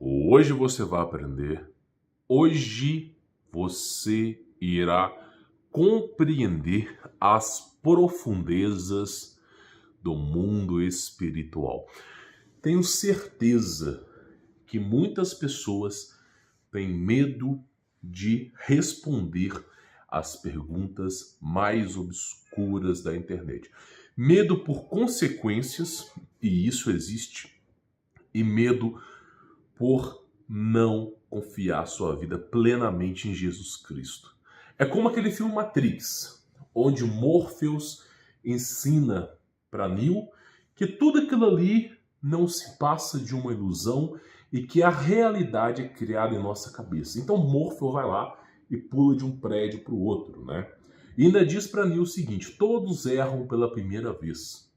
Hoje você vai aprender, hoje você irá compreender as profundezas do mundo espiritual. Tenho certeza que muitas pessoas têm medo de responder às perguntas mais obscuras da internet. Medo por consequências, e isso existe, e medo por não confiar sua vida plenamente em Jesus Cristo. É como aquele filme Matrix, onde o Morpheus ensina para Neo que tudo aquilo ali não se passa de uma ilusão e que a realidade é criada em nossa cabeça. Então Morpheus vai lá e pula de um prédio para o outro, né? E ainda diz para Neo o seguinte: todos erram pela primeira vez.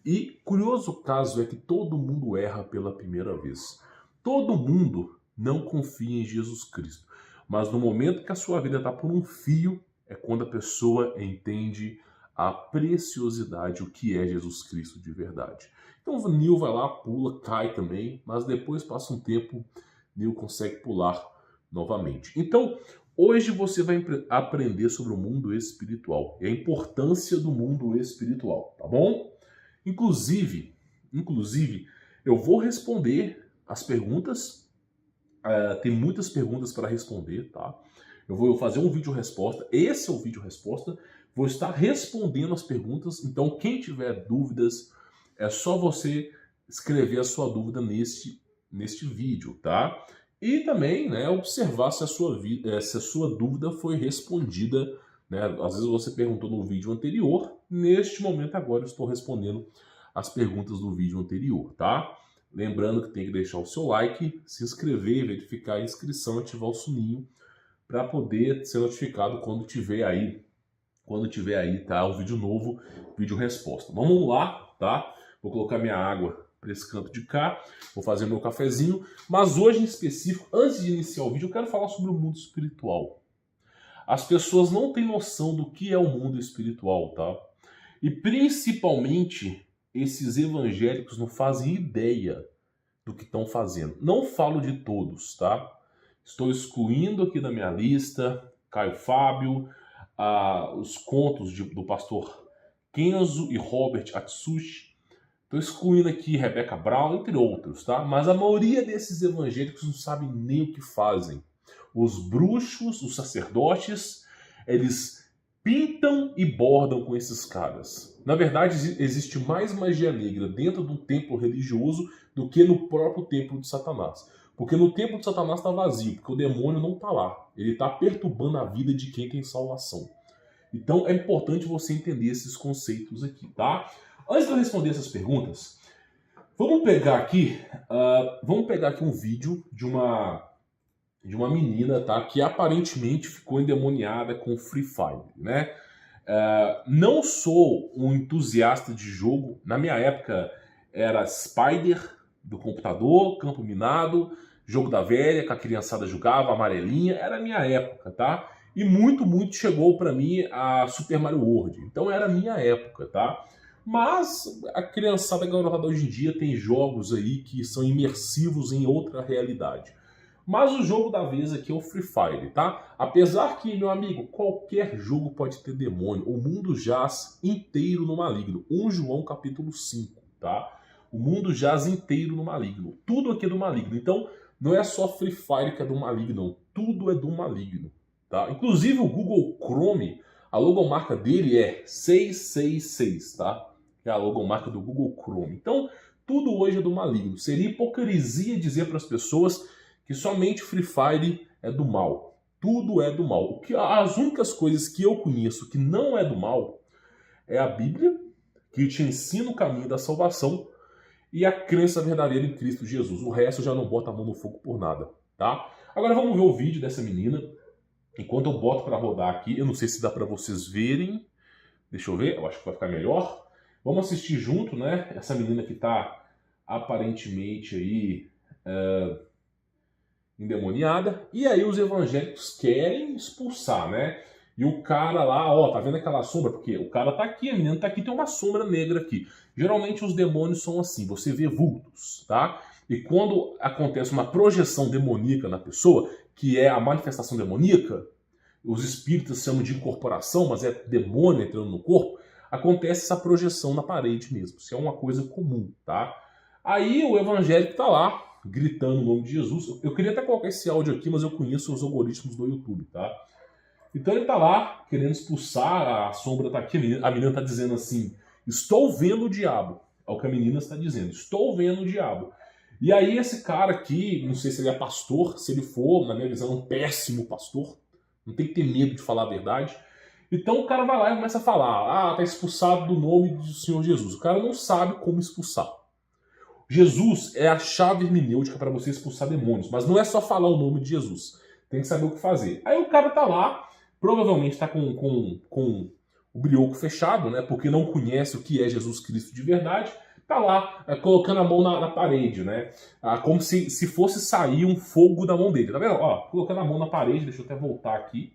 E curioso caso é que todo mundo erra pela primeira vez. Todo mundo não confia em Jesus Cristo. Mas no momento que a sua vida está por um fio, é quando a pessoa entende a preciosidade, o que é Jesus Cristo de verdade. Então o Neo vai lá, pula, cai também, mas depois passa um tempo, Neo consegue pular novamente. Então, hoje você vai aprender sobre o mundo espiritual e a importância do mundo espiritual, tá bom? Inclusive, eu vou responder as perguntas. Tem muitas perguntas para responder, tá? Eu vou fazer um vídeo resposta. Esse é o vídeo resposta. Vou estar respondendo as perguntas. Então, quem tiver dúvidas, é só você escrever a sua dúvida neste vídeo, tá? E também, né, observar se a sua dúvida foi respondida, né? Às vezes você perguntou no vídeo anterior. Neste momento agora eu estou respondendo as perguntas do vídeo anterior, tá? Lembrando que tem que deixar o seu like, se inscrever, verificar a inscrição, ativar o sininho para poder ser notificado quando tiver aí, tá, um vídeo novo, vídeo resposta. Vamos lá, tá? Vou colocar minha água para esse canto de cá, vou fazer meu cafezinho, mas hoje em específico, antes de iniciar o vídeo, eu quero falar sobre o mundo espiritual. As pessoas não têm noção do que é o mundo espiritual, tá? E principalmente esses evangélicos não fazem ideia do que estão fazendo. Não falo de todos, tá? Estou excluindo aqui da minha lista Caio Fábio, os contos do pastor Kenzo e Robert Atsushi. Estou excluindo aqui Rebecca Brown, entre outros, tá? Mas a maioria desses evangélicos não sabem nem o que fazem. Os bruxos, os sacerdotes, eles pintam e bordam com esses caras. Na verdade, existe mais magia negra dentro de um templo religioso do que no próprio templo de Satanás. Porque no templo de Satanás está vazio, porque o demônio não está lá. Ele está perturbando a vida de quem tem salvação. Então é importante você entender esses conceitos aqui, tá? Antes de eu responder essas perguntas, vamos pegar aqui um vídeo de uma menina, tá, que aparentemente ficou endemoniada com Free Fire, né? Não sou um entusiasta de jogo. Na minha época era Spider do computador, Campo Minado, Jogo da Velha, que a criançada jogava, Amarelinha, era a minha época, tá? E muito chegou para mim a Super Mario World. Então era a minha época, tá? Mas a criançada garotada hoje em dia tem jogos aí que são imersivos em outra realidade. Mas o jogo da vez aqui é o Free Fire, tá? Apesar que, meu amigo, qualquer jogo pode ter demônio. O mundo jaz inteiro no maligno. 1 João capítulo 5, tá? O mundo jaz inteiro no maligno. Tudo aqui é do maligno. Então, não é só Free Fire que é do maligno, não. Tudo é do maligno, tá? Inclusive o Google Chrome, a logomarca dele é 666, tá? Que é a logomarca do Google Chrome. Então, tudo hoje é do maligno. Seria hipocrisia dizer para as pessoas que somente Free Fire é do mal. Tudo é do mal. As únicas coisas que eu conheço que não é do mal é a Bíblia, que te ensina o caminho da salvação, e a crença verdadeira em Cristo Jesus. O resto já não bota a mão no fogo por nada, tá? Agora vamos ver o vídeo dessa menina. Enquanto eu boto para rodar aqui, eu não sei se dá para vocês verem. Deixa eu ver, eu acho que vai ficar melhor. Vamos assistir junto, né? Essa menina que tá aparentemente aí endemoniada, e aí os evangélicos querem expulsar, né? E o cara lá, ó, tá vendo aquela sombra? Porque o cara tá aqui, a menina tá aqui, tem uma sombra negra aqui. Geralmente os demônios são assim, você vê vultos, tá? E quando acontece uma projeção demoníaca na pessoa, que é a manifestação demoníaca, os espíritos chamam de incorporação, mas é demônio entrando no corpo, acontece essa projeção na parede mesmo. Isso é uma coisa comum, tá? Aí o evangélico tá lá, gritando o nome de Jesus. Eu queria até colocar esse áudio aqui, mas eu conheço os algoritmos do YouTube, tá? Então ele tá lá, querendo expulsar, a sombra tá aqui, a menina tá dizendo assim, estou vendo o diabo. É o que a menina está dizendo, estou vendo o diabo. E aí esse cara aqui, não sei se ele é pastor, se ele for, na minha visão, um péssimo pastor, não tem que ter medo de falar a verdade. Então o cara vai lá e começa a falar, tá expulsado do nome do Senhor Jesus. O cara não sabe como expulsar. Jesus é a chave hermenêutica para você expulsar demônios, mas não é só falar o nome de Jesus, tem que saber o que fazer. Aí o cara tá lá, provavelmente tá com o brioco fechado, né, porque não conhece o que é Jesus Cristo de verdade, tá lá colocando a mão na parede, né, como se fosse sair um fogo da mão dele, tá vendo? Ó, colocando a mão na parede, deixa eu até voltar aqui.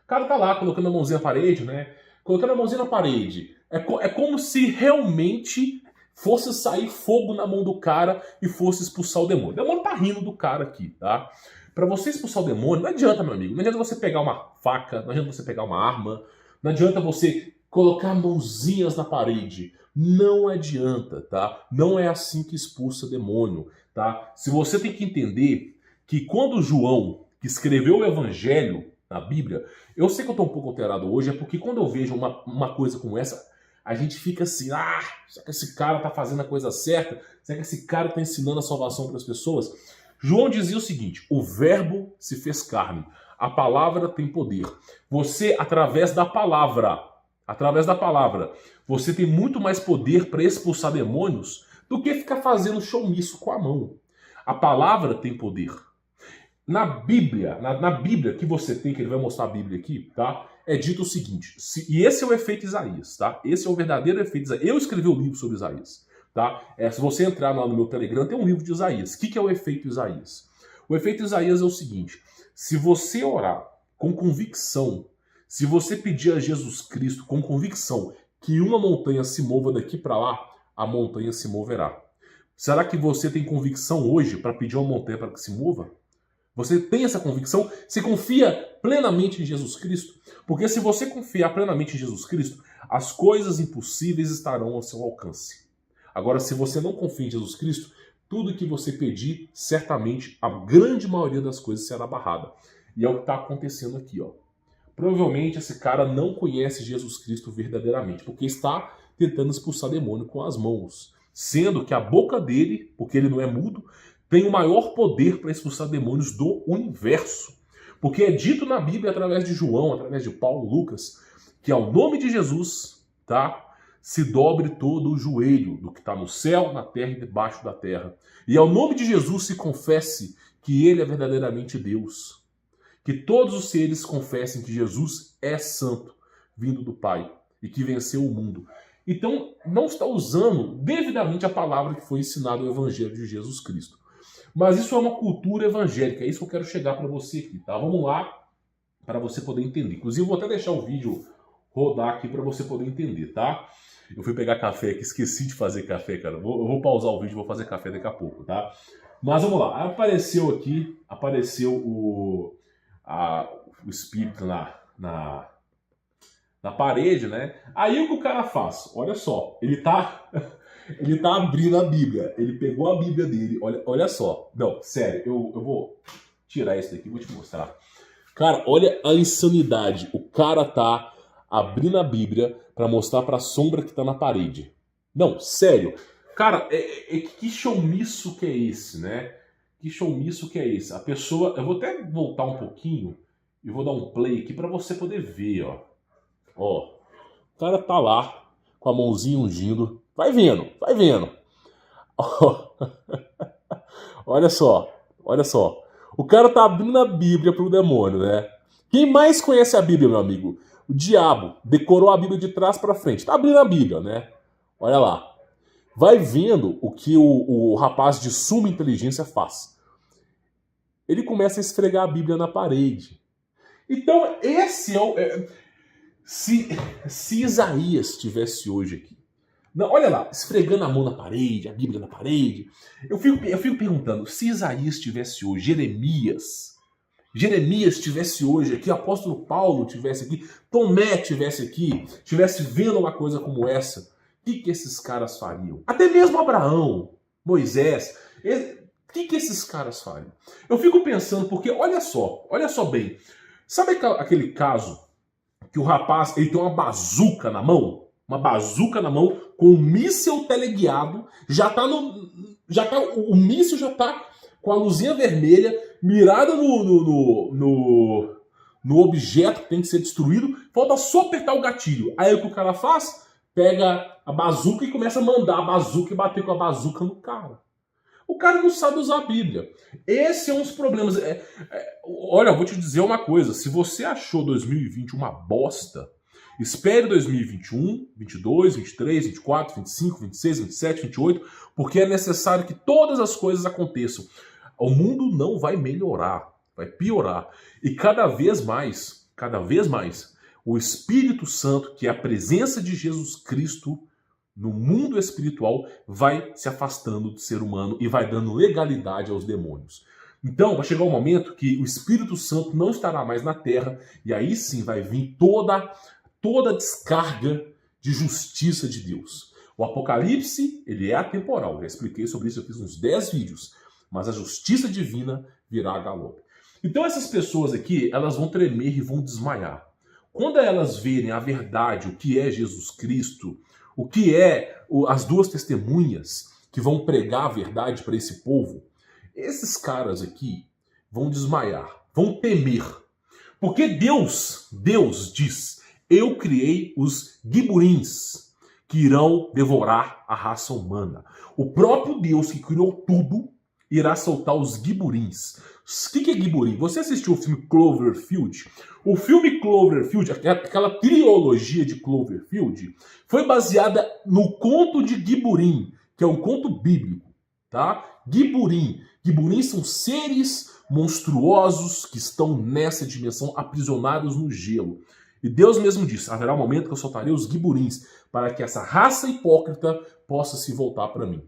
O cara tá lá colocando a mãozinha na parede, né, colocando a mãozinha na parede. É como se realmente fosse sair fogo na mão do cara e fosse expulsar o demônio. O demônio tá rindo do cara aqui, tá? Pra você expulsar o demônio, não adianta, meu amigo. Não adianta você pegar uma faca, não adianta você pegar uma arma, não adianta você colocar mãozinhas na parede. Não adianta, tá? Não é assim que expulsa demônio, tá? Se você tem que entender que quando João, que escreveu o Evangelho na Bíblia, eu sei que eu tô um pouco alterado hoje, é porque quando eu vejo uma coisa como essa, a gente fica assim, será que esse cara tá fazendo a coisa certa? Será que esse cara tá ensinando a salvação para as pessoas? João dizia o seguinte, o verbo se fez carne, a palavra tem poder. Você, através da palavra, você tem muito mais poder para expulsar demônios do que ficar fazendo showmício com a mão. A palavra tem poder. Na Bíblia, na Bíblia que você tem, que ele vai mostrar a Bíblia aqui, tá? É dito o seguinte, e esse é o efeito Isaías, tá? Esse é o verdadeiro efeito Isaías. Eu escrevi um livro sobre Isaías, tá? Se você entrar lá no meu Telegram, tem um livro de Isaías. O que é o efeito Isaías? O efeito Isaías é o seguinte, se você orar com convicção, se você pedir a Jesus Cristo com convicção que uma montanha se mova daqui para lá, a montanha se moverá. Será que você tem convicção hoje para pedir uma montanha para que se mova? Você tem essa convicção? Você confia plenamente em Jesus Cristo? Porque se você confiar plenamente em Jesus Cristo, as coisas impossíveis estarão ao seu alcance. Agora, se você não confia em Jesus Cristo, tudo que você pedir, certamente, a grande maioria das coisas será barrada. E é o que está acontecendo aqui, ó. Provavelmente esse cara não conhece Jesus Cristo verdadeiramente, porque está tentando expulsar demônio com as mãos. Sendo que a boca dele, porque ele não é mudo, tem o maior poder para expulsar demônios do universo. Porque é dito na Bíblia, através de João, através de Paulo, Lucas, que ao nome de Jesus, tá, se dobre todo o joelho do que está no céu, na terra e debaixo da terra. E ao nome de Jesus se confesse que ele é verdadeiramente Deus. Que todos os seres confessem que Jesus é santo, vindo do Pai, e que venceu o mundo. Então, não está usando devidamente a palavra que foi ensinada no Evangelho de Jesus Cristo. Mas isso é uma cultura evangélica, é isso que eu quero chegar para você aqui, tá? Vamos lá, para você poder entender. Inclusive, vou até deixar o vídeo rodar aqui para você poder entender, tá? Eu fui pegar café aqui, esqueci de fazer café, cara. Eu vou pausar o vídeo e vou fazer café daqui a pouco, tá? Mas vamos lá, apareceu o espírito na parede, né? Aí o que o cara faz? Olha só, ele tá abrindo a Bíblia. Ele pegou a Bíblia dele. Olha só. Não, sério, eu vou tirar isso daqui e vou te mostrar. Cara, olha a insanidade. O cara tá abrindo a Bíblia para mostrar pra sombra que tá na parede. Não, sério. Cara, que showmício que é esse, né? Que showmício que é esse? A pessoa... Eu vou até voltar um pouquinho e vou dar um play aqui para você poder ver, ó. Ó, o cara tá lá com a mãozinha ungindo. Vai vendo, vai vendo. Olha só, olha só. O cara tá abrindo a Bíblia pro demônio, né? Quem mais conhece a Bíblia, meu amigo? O diabo decorou a Bíblia de trás para frente. Tá abrindo a Bíblia, né? Olha lá. Vai vendo o que o rapaz de suma inteligência faz. Ele começa a esfregar a Bíblia na parede. Então, esse é o... Se Isaías estivesse hoje aqui, Não, olha lá, esfregando a mão na parede, a Bíblia na parede. Eu fico perguntando, se Isaías estivesse hoje, Jeremias estivesse hoje aqui, o apóstolo Paulo estivesse aqui, Tomé estivesse aqui, estivesse vendo uma coisa como essa, o que esses caras fariam? Até mesmo Abraão, Moisés, o que esses caras fariam? Eu fico pensando, porque olha só bem, sabe aquele caso que o rapaz ele tem uma bazuca na mão? Uma bazuca na mão com um míssil teleguiado, o míssil já tá com a luzinha vermelha, mirada no objeto que tem que ser destruído, falta só apertar o gatilho. Aí o que o cara faz? Pega a bazuca e começa a mandar a bazuca e bater com a bazuca no cara. O cara não sabe usar a Bíblia. Esse é um dos problemas. Olha, eu vou te dizer uma coisa. Se você achou 2020 uma bosta, espere 2021, 22, 23, 24, 25, 26, 27, 28, porque é necessário que todas as coisas aconteçam. O mundo não vai melhorar, vai piorar. E cada vez mais, o Espírito Santo, que é a presença de Jesus Cristo no mundo espiritual, vai se afastando do ser humano e vai dando legalidade aos demônios. Então, vai chegar um momento que o Espírito Santo não estará mais na terra, e aí sim vai vir toda a descarga de justiça de Deus. O Apocalipse, ele é atemporal. Já expliquei sobre isso, eu fiz uns 10 vídeos. Mas a justiça divina virá a galope. Então essas pessoas aqui, elas vão tremer e vão desmaiar. Quando elas verem a verdade, o que é Jesus Cristo, o que é as duas testemunhas que vão pregar a verdade para esse povo, esses caras aqui vão desmaiar, vão temer. Porque Deus diz, eu criei os giburins que irão devorar a raça humana. O próprio Deus que criou tudo irá soltar os giburins. O que é giburim? Você assistiu o filme Cloverfield? O filme Cloverfield, aquela trilogia de Cloverfield, foi baseada no conto de Giburim, que é um conto bíblico, tá? Giburim. Giburim são seres monstruosos que estão nessa dimensão aprisionados no gelo. E Deus mesmo disse, haverá um momento que eu soltarei os giburins para que essa raça hipócrita possa se voltar para mim.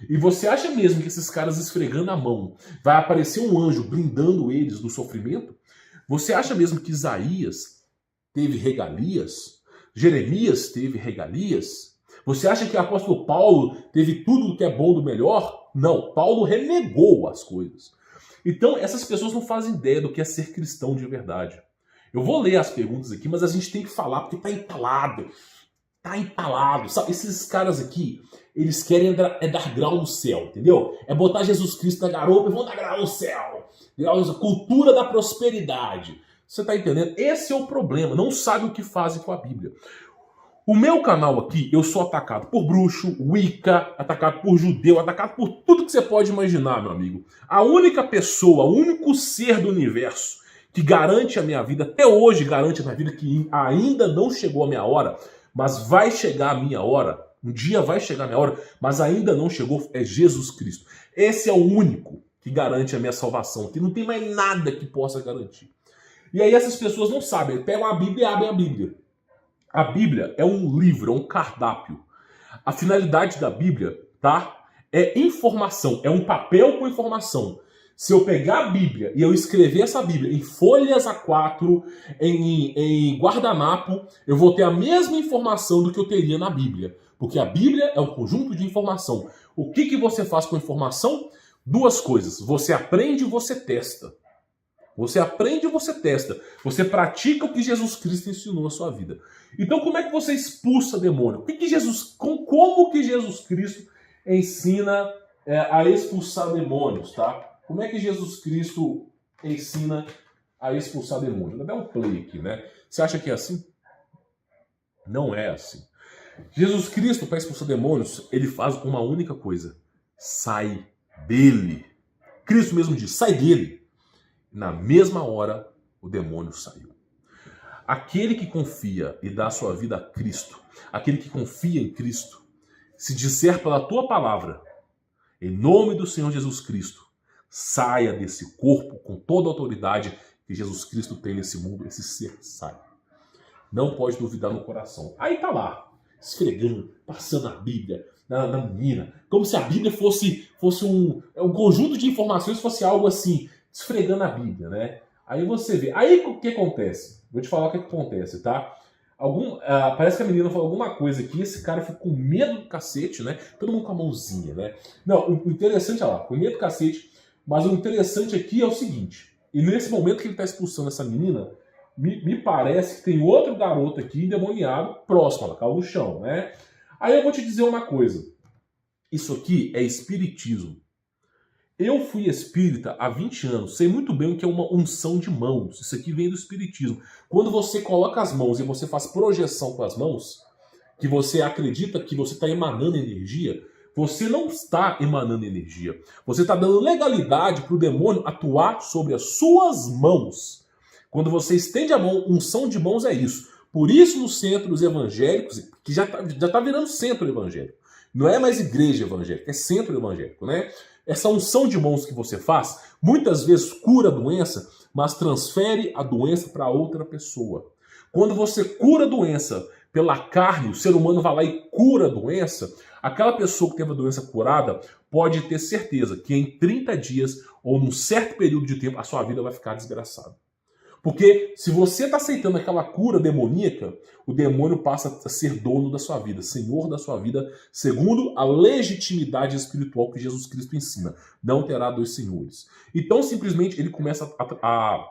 E você acha mesmo que esses caras esfregando a mão vai aparecer um anjo blindando eles do sofrimento? Você acha mesmo que Isaías teve regalias? Jeremias teve regalias? Você acha que o apóstolo Paulo teve tudo o que é bom do melhor? Não, Paulo renegou as coisas. Então essas pessoas não fazem ideia do que é ser cristão de verdade. Eu vou ler as perguntas aqui, mas a gente tem que falar porque tá entalado. Tá entalado. Sabe? Esses caras aqui, eles querem dar grau no céu, entendeu? É botar Jesus Cristo na garupa e vão dar grau no céu. Cultura da prosperidade. Você tá entendendo? Esse é o problema. Não sabe o que fazem com a Bíblia. O meu canal aqui, eu sou atacado por bruxo, wicca, atacado por judeu, atacado por tudo que você pode imaginar, meu amigo. A única pessoa, o único ser do universo que garante a minha vida, até hoje garante a minha vida, que ainda não chegou a minha hora, mas vai chegar a minha hora, um dia vai chegar a minha hora, mas ainda não chegou, é Jesus Cristo. Esse é o único que garante a minha salvação, que não tem mais nada que possa garantir. E aí essas pessoas não sabem, pegam a Bíblia e abrem a Bíblia. A Bíblia é um livro, é um cardápio. A finalidade da Bíblia, tá? É informação, é um papel com informação. Se eu pegar a Bíblia e eu escrever essa Bíblia em folhas A4, em guardanapo, eu vou ter a mesma informação do que eu teria na Bíblia. Porque a Bíblia é um conjunto de informação. O que você faz com a informação? Duas coisas. Você aprende e você testa. Você aprende e você testa. Você pratica o que Jesus Cristo ensinou na sua vida. Então como é que você expulsa demônio? Como que Jesus Cristo ensina a expulsar demônios, tá? Como é que Jesus Cristo ensina a expulsar demônios? Vou dar um play aqui, né? Você acha que é assim? Não é assim. Jesus Cristo, para expulsar demônios, ele faz uma única coisa. Sai dele. Cristo mesmo diz, sai dele. Na mesma hora, o demônio saiu. Aquele que confia e dá a sua vida a Cristo, aquele que confia em Cristo, se disser pela tua palavra, em nome do Senhor Jesus Cristo, saia desse corpo com toda a autoridade que Jesus Cristo tem nesse mundo, esse ser sai. Não pode duvidar no coração. Aí tá lá. esfregando, passando a Bíblia na menina, como se a Bíblia fosse um conjunto de informações, fosse algo assim, esfregando a Bíblia, né? Aí você vê. Aí o que acontece? Vou te falar o que acontece, tá? Parece que a menina falou alguma coisa aqui, esse cara fica com medo do cacete, né? Todo mundo com a mãozinha, né? Não, o interessante, olha lá, com medo do cacete, mas o interessante aqui é o seguinte, e nesse momento que ele tá expulsando essa menina, me parece que tem outro garoto aqui endemoniado próximo, ela caiu no chão, né? Aí eu vou te dizer uma coisa, isso aqui é espiritismo. Eu fui espírita há 20 anos, sei muito bem o que é uma unção de mãos. Isso aqui vem do espiritismo. Quando você coloca as mãos e você faz projeção com as mãos, que você acredita que você está emanando energia, você não está emanando energia. Você está dando legalidade para o demônio atuar sobre as suas mãos. Quando você estende a mão, unção de mãos é isso. Por isso nos centros evangélicos, que já tá virando centro evangélico. Não é mais igreja evangélica, é centro evangélico, né? Essa unção de mãos que você faz, muitas vezes cura a doença, mas transfere a doença para outra pessoa. Quando você cura a doença pela carne, o ser humano vai lá e cura a doença, aquela pessoa que teve a doença curada pode ter certeza que em 30 dias ou num certo período de tempo a sua vida vai ficar desgraçada. Porque se você está aceitando aquela cura demoníaca, o demônio passa a ser dono da sua vida, senhor da sua vida, segundo a legitimidade espiritual que Jesus Cristo ensina. Não terá dois senhores. Então, simplesmente, ele começa a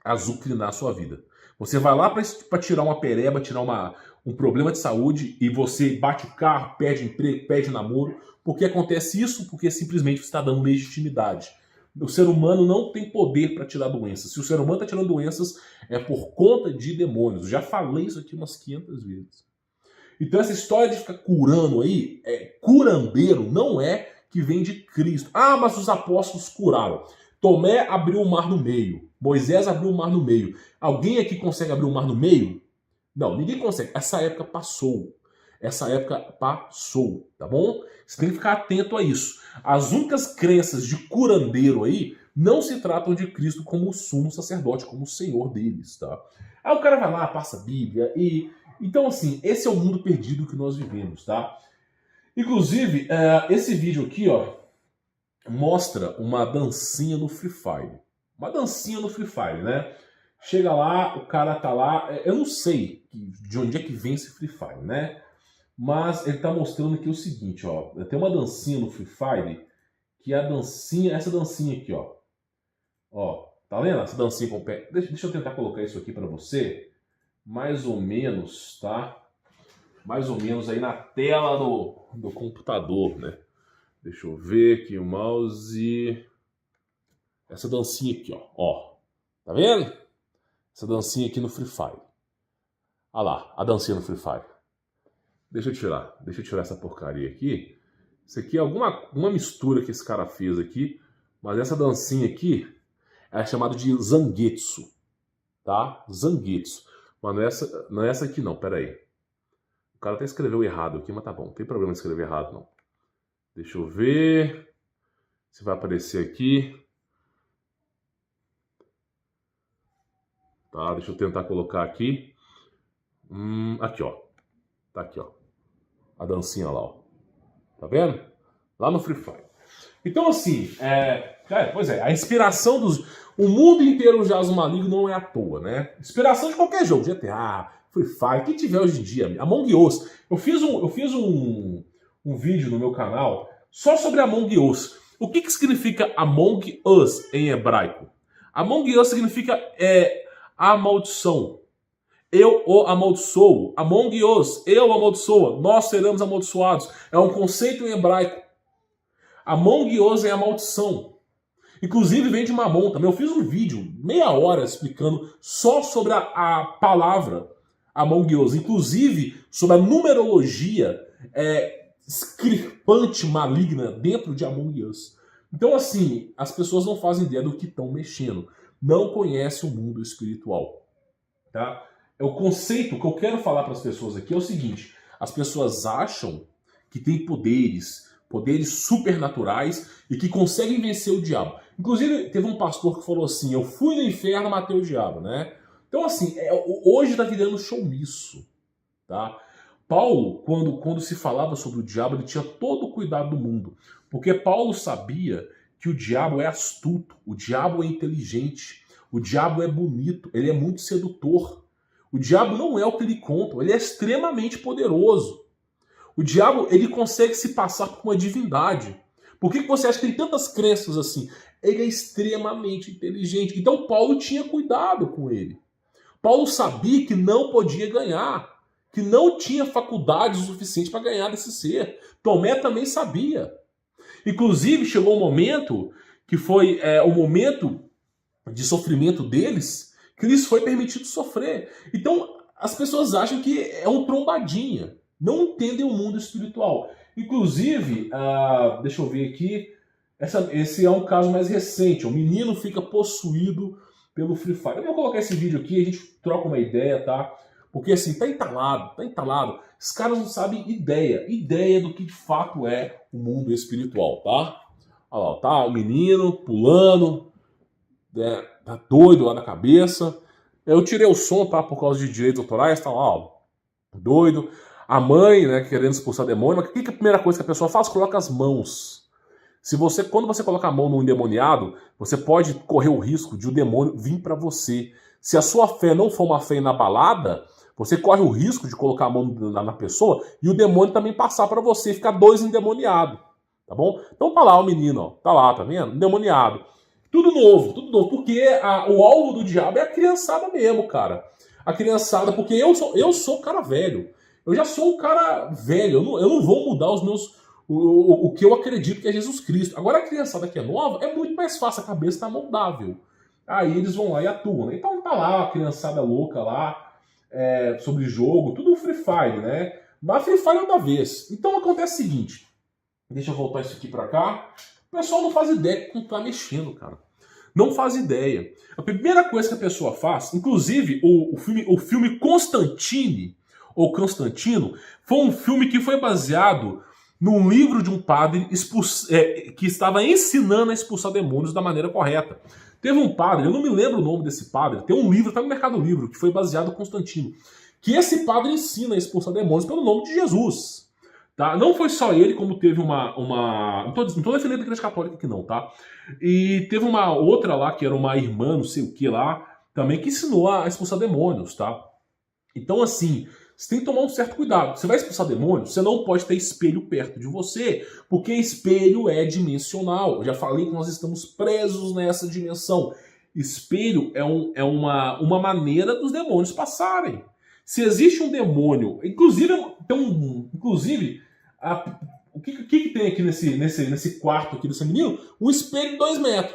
azucrinar a sua vida. Você vai lá para tirar uma pereba, tirar um problema de saúde, e você bate o carro, perde emprego, perde namoro. Por que acontece isso? Porque simplesmente você está dando legitimidade. O ser humano não tem poder para tirar doenças. Se o ser humano está tirando doenças, é por conta de demônios. Eu já falei isso aqui umas 500 vezes. Então essa história de ficar curando aí, curandeiro, não é que vem de Cristo. Ah, mas os apóstolos curaram. Tomé abriu o mar no meio. Moisés abriu o mar no meio. Alguém aqui consegue abrir o mar no meio? Não, ninguém consegue. Essa época passou. Essa época passou, tá bom? Você tem que ficar atento a isso. As únicas crenças de curandeiro aí não se tratam de Cristo como o sumo sacerdote, como o Senhor deles, tá? Aí o cara vai lá, passa a Bíblia e... Então, assim, esse é o mundo perdido que nós vivemos, tá? Inclusive, esse vídeo aqui, ó, mostra uma dancinha no Free Fire. Uma dancinha no Free Fire, né? Chega lá, o cara tá lá... Eu não sei de onde é que vem esse Free Fire, né? Mas ele tá mostrando aqui o seguinte, ó. Tem uma dancinha no Free Fire, que é a dancinha, essa dancinha aqui, ó. Ó, tá vendo? Essa dancinha com o pé. Deixa eu tentar colocar isso aqui pra você. Mais ou menos, tá? Mais ou menos aí na tela do computador, né? Deixa eu ver aqui o mouse. Essa dancinha aqui, ó. Ó. Tá vendo? Essa dancinha aqui no Free Fire. Olha lá, a dancinha no Free Fire. Deixa eu tirar essa porcaria aqui. Isso aqui é uma mistura que esse cara fez aqui, mas essa dancinha aqui é chamada de Zangetsu, tá? Zangetsu. Mas não é essa aqui não, pera aí. O cara até escreveu errado aqui, mas tá bom, não tem problema escrever errado não. Deixa eu ver se vai aparecer aqui. Tá, deixa eu tentar colocar aqui. Aqui, ó. Tá aqui, ó. A dancinha lá, ó. Tá vendo? Lá no Free Fire. Então, assim, pois é, a inspiração dos... O mundo inteiro jaz o maligno não é à toa, né? Inspiração de qualquer jogo, GTA, Free Fire, quem tiver hoje em dia. Among Us. Eu fiz um vídeo no meu canal só sobre Among Us. O que significa Among Us em hebraico? Among Us significa a maldição. Eu o amaldiçoo. Among Us, eu amaldiçoa. Nós seremos amaldiçoados. É um conceito em hebraico. Among Us é a maldição. Inclusive vem de Mamon também. Eu fiz um vídeo, meia hora, explicando só sobre a palavra Among Us. Inclusive sobre a numerologia escripante maligna dentro de Among Us. Então, assim, as pessoas não fazem ideia do que estão mexendo. Não conhecem o mundo espiritual. Tá? O conceito que eu quero falar para as pessoas aqui é o seguinte: as pessoas acham que tem poderes supernaturais e que conseguem vencer o diabo. Inclusive, teve um pastor que falou assim: eu fui no inferno, matei o diabo, né? Então, assim, hoje está virando showmiço, tá? Paulo, quando se falava sobre o diabo, ele tinha todo o cuidado do mundo, porque Paulo sabia que o diabo é astuto, o diabo é inteligente, o diabo é bonito, ele é muito sedutor. O diabo não é o que ele conta, ele é extremamente poderoso. O diabo, ele consegue se passar por uma divindade. Por que você acha que tem tantas crenças assim? Ele é extremamente inteligente. Então Paulo tinha cuidado com ele. Paulo sabia que não podia ganhar, que não tinha faculdade o suficiente para ganhar desse ser. Tomé também sabia. Inclusive, chegou um momento que foi o momento de sofrimento deles, que lhes foi permitido sofrer. Então, as pessoas acham que é um trombadinha, não entendem o mundo espiritual. Inclusive, deixa eu ver aqui, esse é um caso mais recente. O menino fica possuído pelo Free Fire. Eu vou colocar esse vídeo aqui, a gente troca uma ideia, tá? Porque assim, tá entalado, tá entalado. Os caras não sabem ideia do que de fato é o mundo espiritual, tá? Olha lá, tá o menino pulando, tá doido lá na cabeça. Eu tirei o som, tá? Por causa de direitos autorais, tá lá, ó, doido. A mãe, né, querendo expulsar demônio. Mas o que é a primeira coisa que a pessoa faz? Coloca as mãos. Quando você coloca a mão num endemoniado, você pode correr o risco de o demônio vir para você. Se a sua fé não for uma fé inabalada, você corre o risco de colocar a mão na pessoa e o demônio também passar para você e ficar dois endemoniados. Tá bom? Então tá lá o menino, ó. Tá lá, tá vendo? Endemoniado. Tudo novo, porque o alvo do diabo é a criançada mesmo, cara. A criançada, porque eu sou cara velho. Eu já sou um cara velho, eu não vou mudar o que eu acredito que é Jesus Cristo. Agora a criançada que é nova é muito mais fácil, a cabeça está moldável. Aí eles vão lá e atuam, né? Então tá lá a criançada louca lá, sobre jogo, tudo Free Fire, né? Mas Free Fire é da vez. Então acontece o seguinte, deixa eu voltar isso aqui pra cá. O pessoal não faz ideia com o que tá mexendo, cara. Não faz ideia. A primeira coisa que a pessoa faz, inclusive o filme Constantine, ou Constantino, foi um filme que foi baseado num livro de um padre que estava ensinando a expulsar demônios da maneira correta. Teve um padre, eu não me lembro o nome desse padre, tem um livro, está no Mercado Livre, que foi baseado em Constantino, que esse padre ensina a expulsar demônios pelo nome de Jesus. Tá? Não foi só ele, como teve uma... Não tô defendendo a Igreja Católica aqui não, tá? E teve uma outra lá, que era uma irmã, não sei o que lá, também, que ensinou a expulsar demônios, tá? Então, assim, você tem que tomar um certo cuidado. Você vai expulsar demônio, você não pode ter espelho perto de você, porque espelho é dimensional. Eu já falei que nós estamos presos nessa dimensão. Espelho é uma maneira dos demônios passarem. Se existe um demônio, inclusive o que tem aqui nesse quarto aqui desse menino? Um espelho de 2 metros.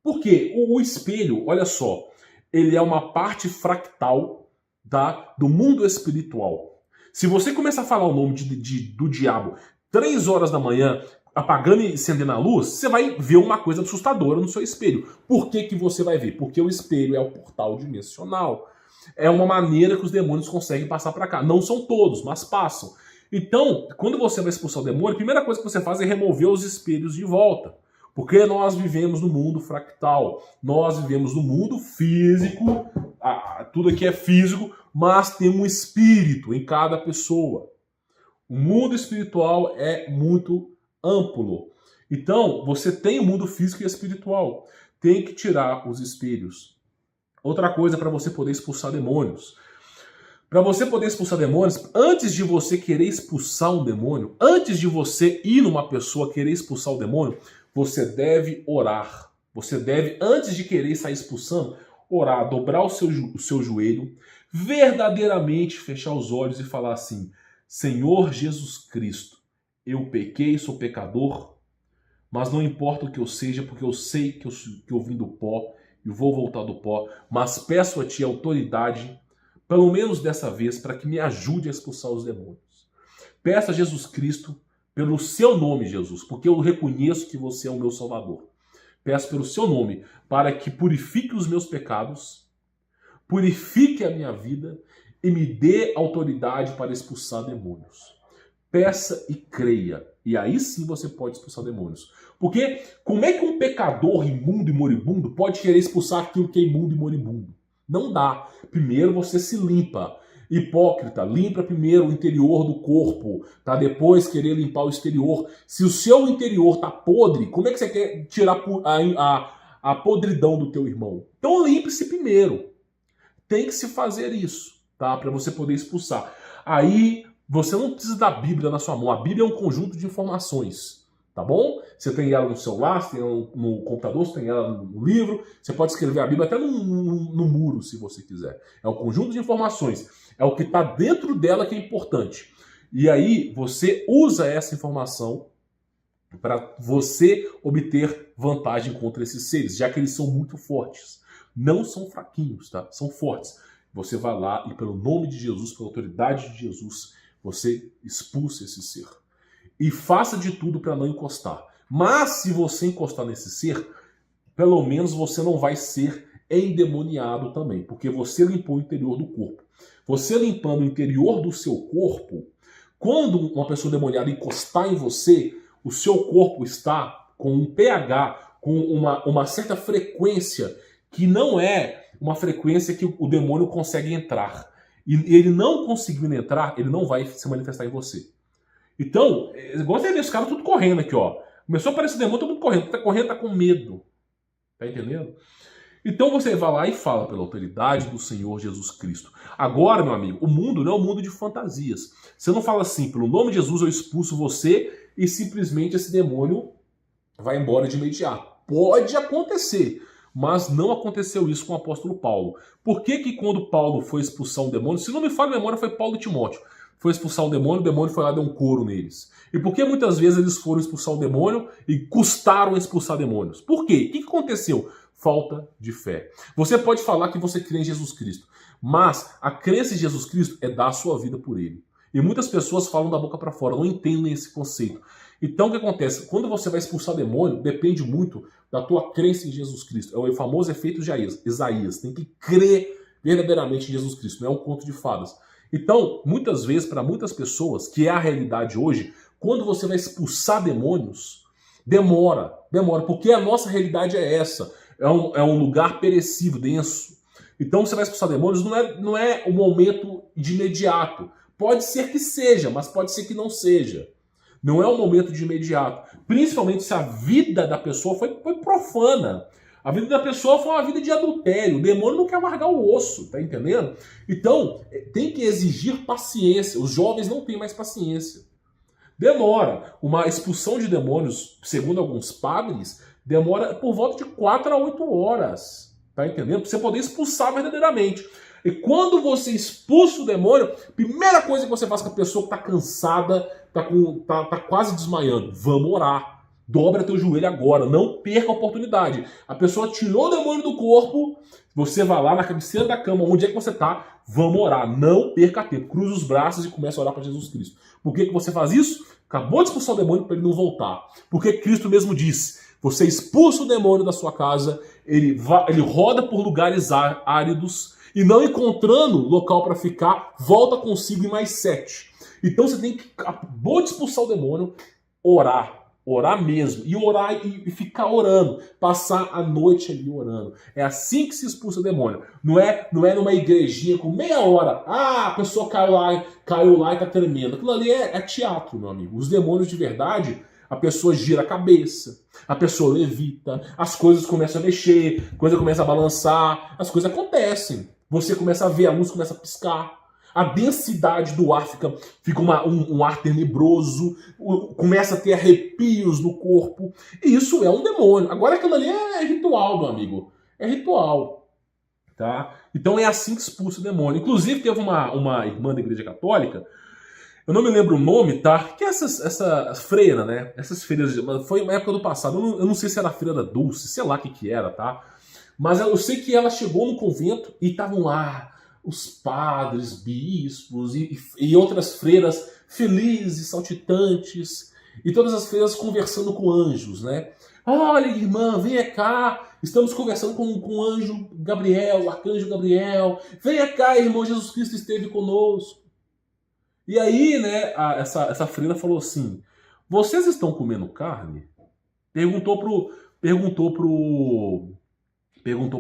Por quê? O espelho, olha só, ele é uma parte fractal, tá, do mundo espiritual. Se você começar a falar o nome do diabo 3 horas da manhã, apagando e acendendo a luz, você vai ver uma coisa assustadora no seu espelho. Por que você vai ver? Porque o espelho é o portal dimensional. É uma maneira que os demônios conseguem passar para cá. Não são todos, mas passam. Então, quando você vai expulsar o demônio, a primeira coisa que você faz é remover os espelhos de volta. Porque nós vivemos no mundo fractal. Nós vivemos no mundo físico. Tudo aqui é físico, mas tem um espírito em cada pessoa. O mundo espiritual é muito amplo. Então, você tem o mundo físico e espiritual. Tem que tirar os espelhos. Outra coisa para você poder expulsar demônios. Para você poder expulsar demônios, antes de você querer expulsar um demônio, antes de você ir numa pessoa querer expulsar o demônio, você deve orar. Você deve, antes de querer sair expulsando, orar, dobrar o seu joelho, verdadeiramente fechar os olhos e falar assim: Senhor Jesus Cristo, eu pequei, sou pecador, mas não importa o que eu seja, porque eu sei que eu vim do pó e vou voltar do pó, mas peço a Ti autoridade, pelo menos dessa vez, para que me ajude a expulsar os demônios. Peça a Jesus Cristo pelo seu nome, Jesus, porque eu reconheço que você é o meu Salvador. Peço pelo seu nome, para que purifique os meus pecados, purifique a minha vida e me dê autoridade para expulsar demônios. Peça e creia, e aí sim você pode expulsar demônios. Porque como é que um pecador imundo e moribundo pode querer expulsar aquilo que é imundo e moribundo? Não dá. Primeiro você se limpa. Hipócrita, limpa primeiro o interior do corpo, tá? Depois querer limpar o exterior. Se o seu interior tá podre, como é que você quer tirar a podridão do teu irmão? Então limpe-se primeiro. Tem que se fazer isso, tá? Para você poder expulsar. Aí você não precisa da Bíblia na sua mão. A Bíblia é um conjunto de informações, tá bom? Você tem ela no celular, você tem ela no computador, você tem ela no livro. Você pode escrever a Bíblia até no muro, se você quiser. É um conjunto de informações. É o que está dentro dela que é importante. E aí você usa essa informação para você obter vantagem contra esses seres, já que eles são muito fortes. Não são fraquinhos, tá? São fortes. Você vai lá e pelo nome de Jesus, pela autoridade de Jesus, você expulsa esse ser. E faça de tudo para não encostar. Mas se você encostar nesse ser, pelo menos você não vai ser endemoniado também, porque você limpou o interior do corpo. Você limpando o interior do seu corpo, quando uma pessoa endemoniada encostar em você, o seu corpo está com um pH, com uma certa frequência que não é uma frequência que o demônio consegue entrar. E ele não conseguindo entrar, ele não vai se manifestar em você. Então, gostei desse cara tudo correndo aqui, ó. Começou a aparecer demônio, todo mundo correndo. Tá correndo, tá com medo. Tá entendendo? Então você vai lá e fala pela autoridade do Senhor Jesus Cristo. Agora, meu amigo, o mundo não é um mundo de fantasias. Você não fala assim, pelo nome de Jesus eu expulso você e simplesmente esse demônio vai embora de imediato. Pode acontecer, mas não aconteceu isso com o apóstolo Paulo. Por que que quando Paulo foi expulsar um demônio, se não me falha a memória, foi Paulo e Timóteo, foi expulsar um demônio, o demônio foi lá e deu um couro neles. E por que muitas vezes eles foram expulsar um demônio e custaram a expulsar demônios? Por quê? O que aconteceu? Falta de fé. Você pode falar que você crê em Jesus Cristo, mas a crença em Jesus Cristo é dar a sua vida por ele. E muitas pessoas falam da boca para fora, não entendem esse conceito. Então o que acontece? Quando você vai expulsar demônio, depende muito da tua crença em Jesus Cristo. É o famoso efeito de Isaías. Tem que crer verdadeiramente em Jesus Cristo, não é um conto de fadas. Então, muitas vezes, para muitas pessoas, que é a realidade hoje, quando você vai expulsar demônios, demora, porque a nossa realidade é essa. É um lugar perecível, denso. Então você vai expulsar demônios, não é um momento de imediato. Pode ser que seja, mas pode ser que não seja. Não é um momento de imediato. Principalmente se a vida da pessoa foi profana. A vida da pessoa foi uma vida de adultério. O demônio não quer largar o osso, tá entendendo? Então, tem que exigir paciência. Os jovens não têm mais paciência. Demora. Uma expulsão de demônios, segundo alguns padres, demora por volta de 4 a 8 horas. Tá entendendo? Pra você poder expulsar verdadeiramente. E quando você expulsa o demônio, primeira coisa que você faz com a pessoa que está cansada, tá quase desmaiando, vamos orar. Dobra teu joelho agora, não perca a oportunidade. A pessoa tirou o demônio do corpo, você vai lá na cabeceira da cama, onde é que você está, vamos orar. Não perca tempo, cruza os braços e começa a orar para Jesus Cristo. Por que você faz isso? Acabou de expulsar o demônio para ele não voltar. Porque Cristo mesmo disse, você expulsa o demônio da sua casa, ele roda por lugares áridos, e não encontrando local para ficar, volta consigo em mais 7. Então você tem que, acabou de expulsar o demônio, orar mesmo, e orar e ficar orando, passar a noite ali orando. É assim que se expulsa o demônio. Não é numa igrejinha com meia hora, a pessoa caiu lá e tá tremendo. Aquilo ali é teatro, meu amigo. Os demônios de verdade, a pessoa gira a cabeça, a pessoa levita, as coisas começam a mexer, a coisa começa a balançar, as coisas acontecem. Você começa a ver, a luz começa a piscar. A densidade do ar fica um ar tenebroso, começa a ter arrepios no corpo. E isso é um demônio. Agora aquilo ali é ritual, meu amigo. É ritual. Tá? Então é assim que expulsa o demônio. Inclusive teve uma irmã da Igreja Católica, eu não me lembro o nome, tá? Que é essa freira, né? Essas freiras, foi uma época do passado. Eu não sei se era a Freira da Dulce, sei lá o que era, tá? Mas eu sei que ela chegou no convento e estavam lá os padres, bispos e outras freiras felizes, saltitantes, e todas as freiras conversando com anjos, né? Olha, irmã, venha cá, estamos conversando com o anjo Gabriel, o arcanjo Gabriel. Venha cá, irmão, Jesus Cristo esteve conosco. E aí, né, essa freira falou assim, vocês estão comendo carne? Perguntou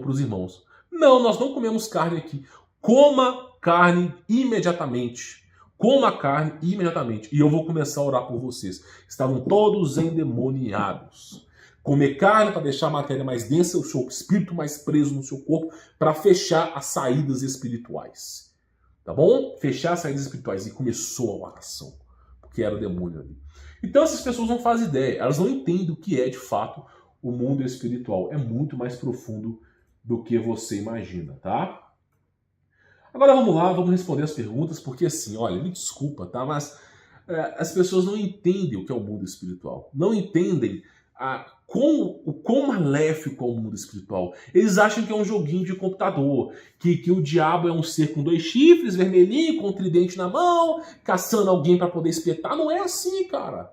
pros irmãos. Não, nós não comemos carne aqui. Coma carne imediatamente. Coma carne imediatamente. E eu vou começar a orar por vocês. Estavam todos endemoniados. Comer carne para deixar a matéria mais densa, o seu espírito mais preso no seu corpo, para fechar as saídas espirituais. Tá bom? Fechar as saídas espirituais. E começou a oração. Porque era o demônio ali. Então essas pessoas não fazem ideia. Elas não entendem o que é de fato o mundo espiritual. É muito mais profundo do que você imagina, tá? Agora vamos lá, vamos responder as perguntas, porque assim, olha, me desculpa, tá? Mas as pessoas não entendem o que é o mundo espiritual. Não entendem o quão maléfico é o mundo espiritual. Eles acham que é um joguinho de computador, que o diabo é um ser com 2 chifres, vermelhinho, com um tridente na mão, caçando alguém para poder espetar. Não é assim, cara.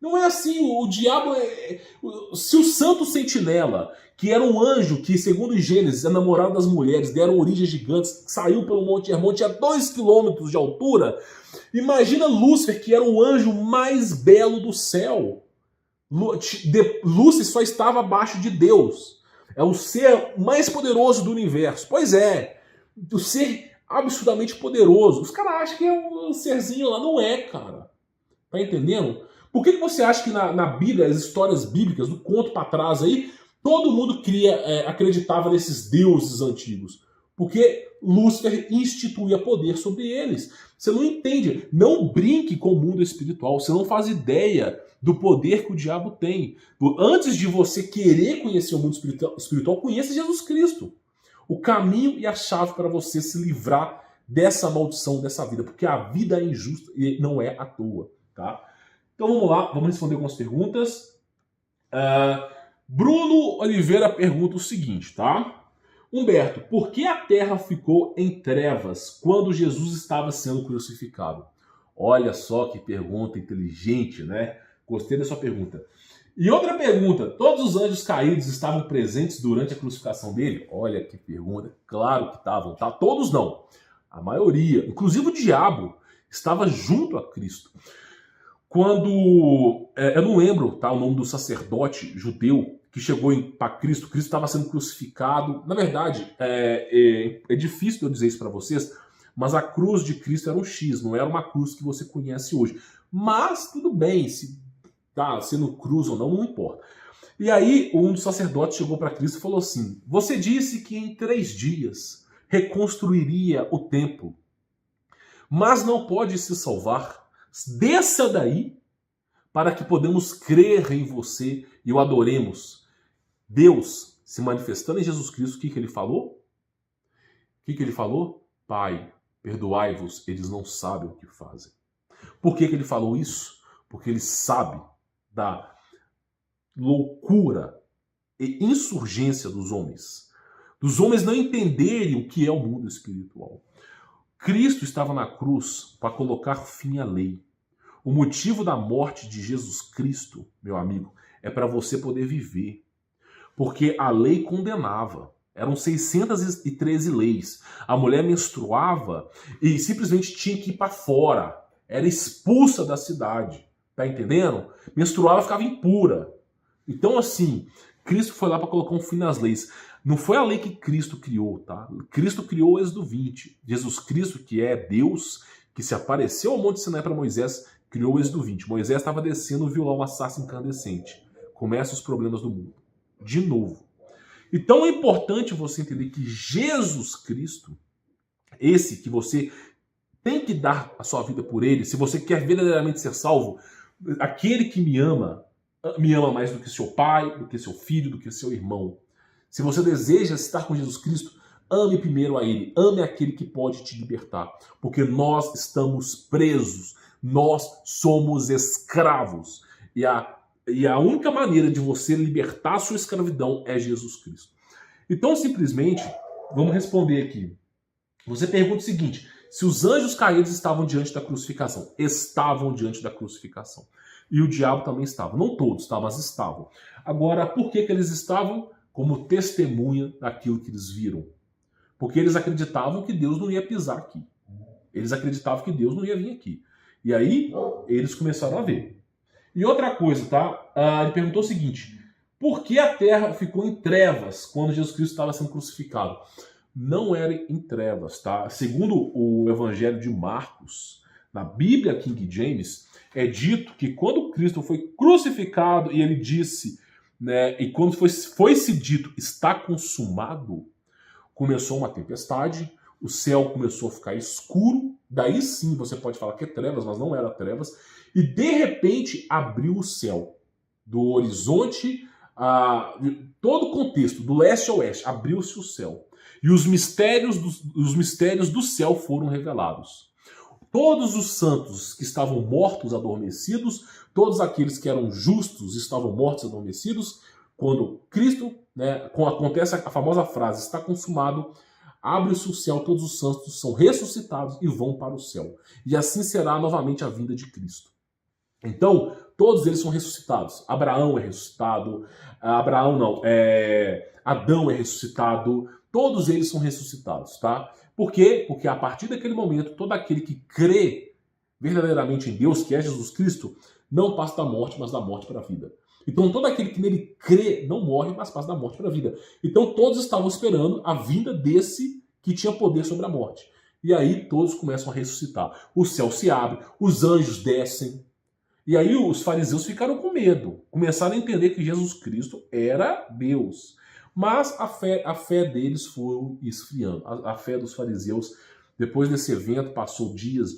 Não é assim. O diabo se o santo sentinela, que era um anjo que, segundo Gênesis, é namorado das mulheres, deram origem a gigantes, saiu pelo Monte Hermon, tinha 2 quilômetros de altura. Imagina Lúcifer, que era o anjo mais belo do céu. Lúcifer só estava abaixo de Deus. É o ser mais poderoso do universo. Pois é, o ser absurdamente poderoso. Os caras acham que é um serzinho lá. Não é, cara. Tá entendendo? Por que você acha que na Bíblia, as histórias bíblicas, do conto para trás aí, todo mundo acreditava nesses deuses antigos? Porque Lúcifer instituía poder sobre eles. Você não entende. Não brinque com o mundo espiritual. Você não faz ideia do poder que o diabo tem. Antes de você querer conhecer o mundo espiritual, conheça Jesus Cristo. O caminho e a chave para você se livrar dessa maldição, dessa vida. Porque a vida é injusta e não é à toa. Tá? Então vamos lá, vamos responder algumas perguntas. Bruno Oliveira pergunta o seguinte, tá? Humberto, por que a terra ficou em trevas quando Jesus estava sendo crucificado? Olha só que pergunta inteligente, né? Gostei da sua pergunta. E outra pergunta, todos os anjos caídos estavam presentes durante a crucificação dele? Olha que pergunta, claro que estavam, tá? Todos não, a maioria, inclusive o diabo, estava junto a Cristo. Quando, eu não lembro, tá, o nome do sacerdote judeu que chegou para Cristo, Cristo estava sendo crucificado. Na verdade, é difícil eu dizer isso para vocês, mas a cruz de Cristo era um X, não era uma cruz que você conhece hoje. Mas tudo bem, se tá sendo cruz ou não, não importa. E aí um dos sacerdotes chegou para Cristo e falou assim, você disse que em 3 dias reconstruiria o templo, mas não pode se salvar. Desça daí para que podemos crer em você e o adoremos. Deus se manifestando em Jesus Cristo, o que ele falou? O que ele falou? Pai, perdoai-vos, eles não sabem o que fazem. Por que ele falou isso? Porque ele sabe da loucura e insurgência dos homens. Dos homens não entenderem o que é o mundo espiritual. Cristo estava na cruz para colocar fim à lei. O motivo da morte de Jesus Cristo, meu amigo, é para você poder viver. Porque a lei condenava. Eram 613 leis. A mulher menstruava e simplesmente tinha que ir para fora. Era expulsa da cidade. Tá entendendo? Menstruava e ficava impura. Então, assim, Cristo foi lá para colocar um fim nas leis. Não foi a lei que Cristo criou, tá? Cristo criou o Êxodo 20. Jesus Cristo, que é Deus, que se apareceu ao Monte Sinai para Moisés, criou o Êxodo 20. Moisés estava descendo, viu lá uma sarça incandescente. Começam os problemas do mundo. De novo. Então é importante você entender que Jesus Cristo, esse que você tem que dar a sua vida por ele, se você quer verdadeiramente ser salvo, aquele que me ama mais do que seu pai, do que seu filho, do que seu irmão. Se você deseja estar com Jesus Cristo, ame primeiro a ele, ame aquele que pode te libertar, porque nós estamos presos, nós somos escravos, e a única maneira de você libertar a sua escravidão é Jesus Cristo. Então, simplesmente, vamos responder aqui. Você pergunta o seguinte, se os anjos caídos estavam diante da crucificação, estavam diante da crucificação. E o diabo também estava. Não todos, tá? Mas estavam. Agora, por que eles estavam? Como testemunha daquilo que eles viram. Porque eles acreditavam que Deus não ia pisar aqui. Eles acreditavam que Deus não ia vir aqui. E aí, eles começaram a ver. E outra coisa, tá? Ele perguntou o seguinte, por que a terra ficou em trevas quando Jesus Cristo estava sendo crucificado? não era em trevas, tá? Segundo o Evangelho de Marcos, na Bíblia King James, é dito que quando Cristo foi crucificado e ele disse, né, e quando foi-se dito, está consumado, começou uma tempestade, o céu começou a ficar escuro, daí sim você pode falar que é trevas, mas não era trevas, e de repente abriu o céu, do horizonte, todo o contexto, do leste ao oeste, abriu-se o céu, e os mistérios do céu foram revelados. Todos os santos que estavam mortos, adormecidos, todos aqueles que eram justos estavam mortos, adormecidos, quando Cristo, né, acontece a famosa frase, está consumado, abre-se o céu, todos os santos são ressuscitados e vão para o céu. E assim será novamente a vinda de Cristo. Então, todos eles são ressuscitados. Abraão é ressuscitado, Adão é ressuscitado, todos eles são ressuscitados, tá? Por quê? Porque a partir daquele momento, todo aquele que crê verdadeiramente em Deus, que é Jesus Cristo, não passa da morte, mas da morte para a vida. Então todo aquele que nele crê não morre, mas passa da morte para a vida. Então todos estavam esperando a vinda desse que tinha poder sobre a morte. E aí todos começam a ressuscitar. O céu se abre, os anjos descem. E aí os fariseus ficaram com medo. Começaram a entender que Jesus Cristo era Deus. Mas a fé deles foi esfriando. A fé dos fariseus, depois desse evento, passou dias,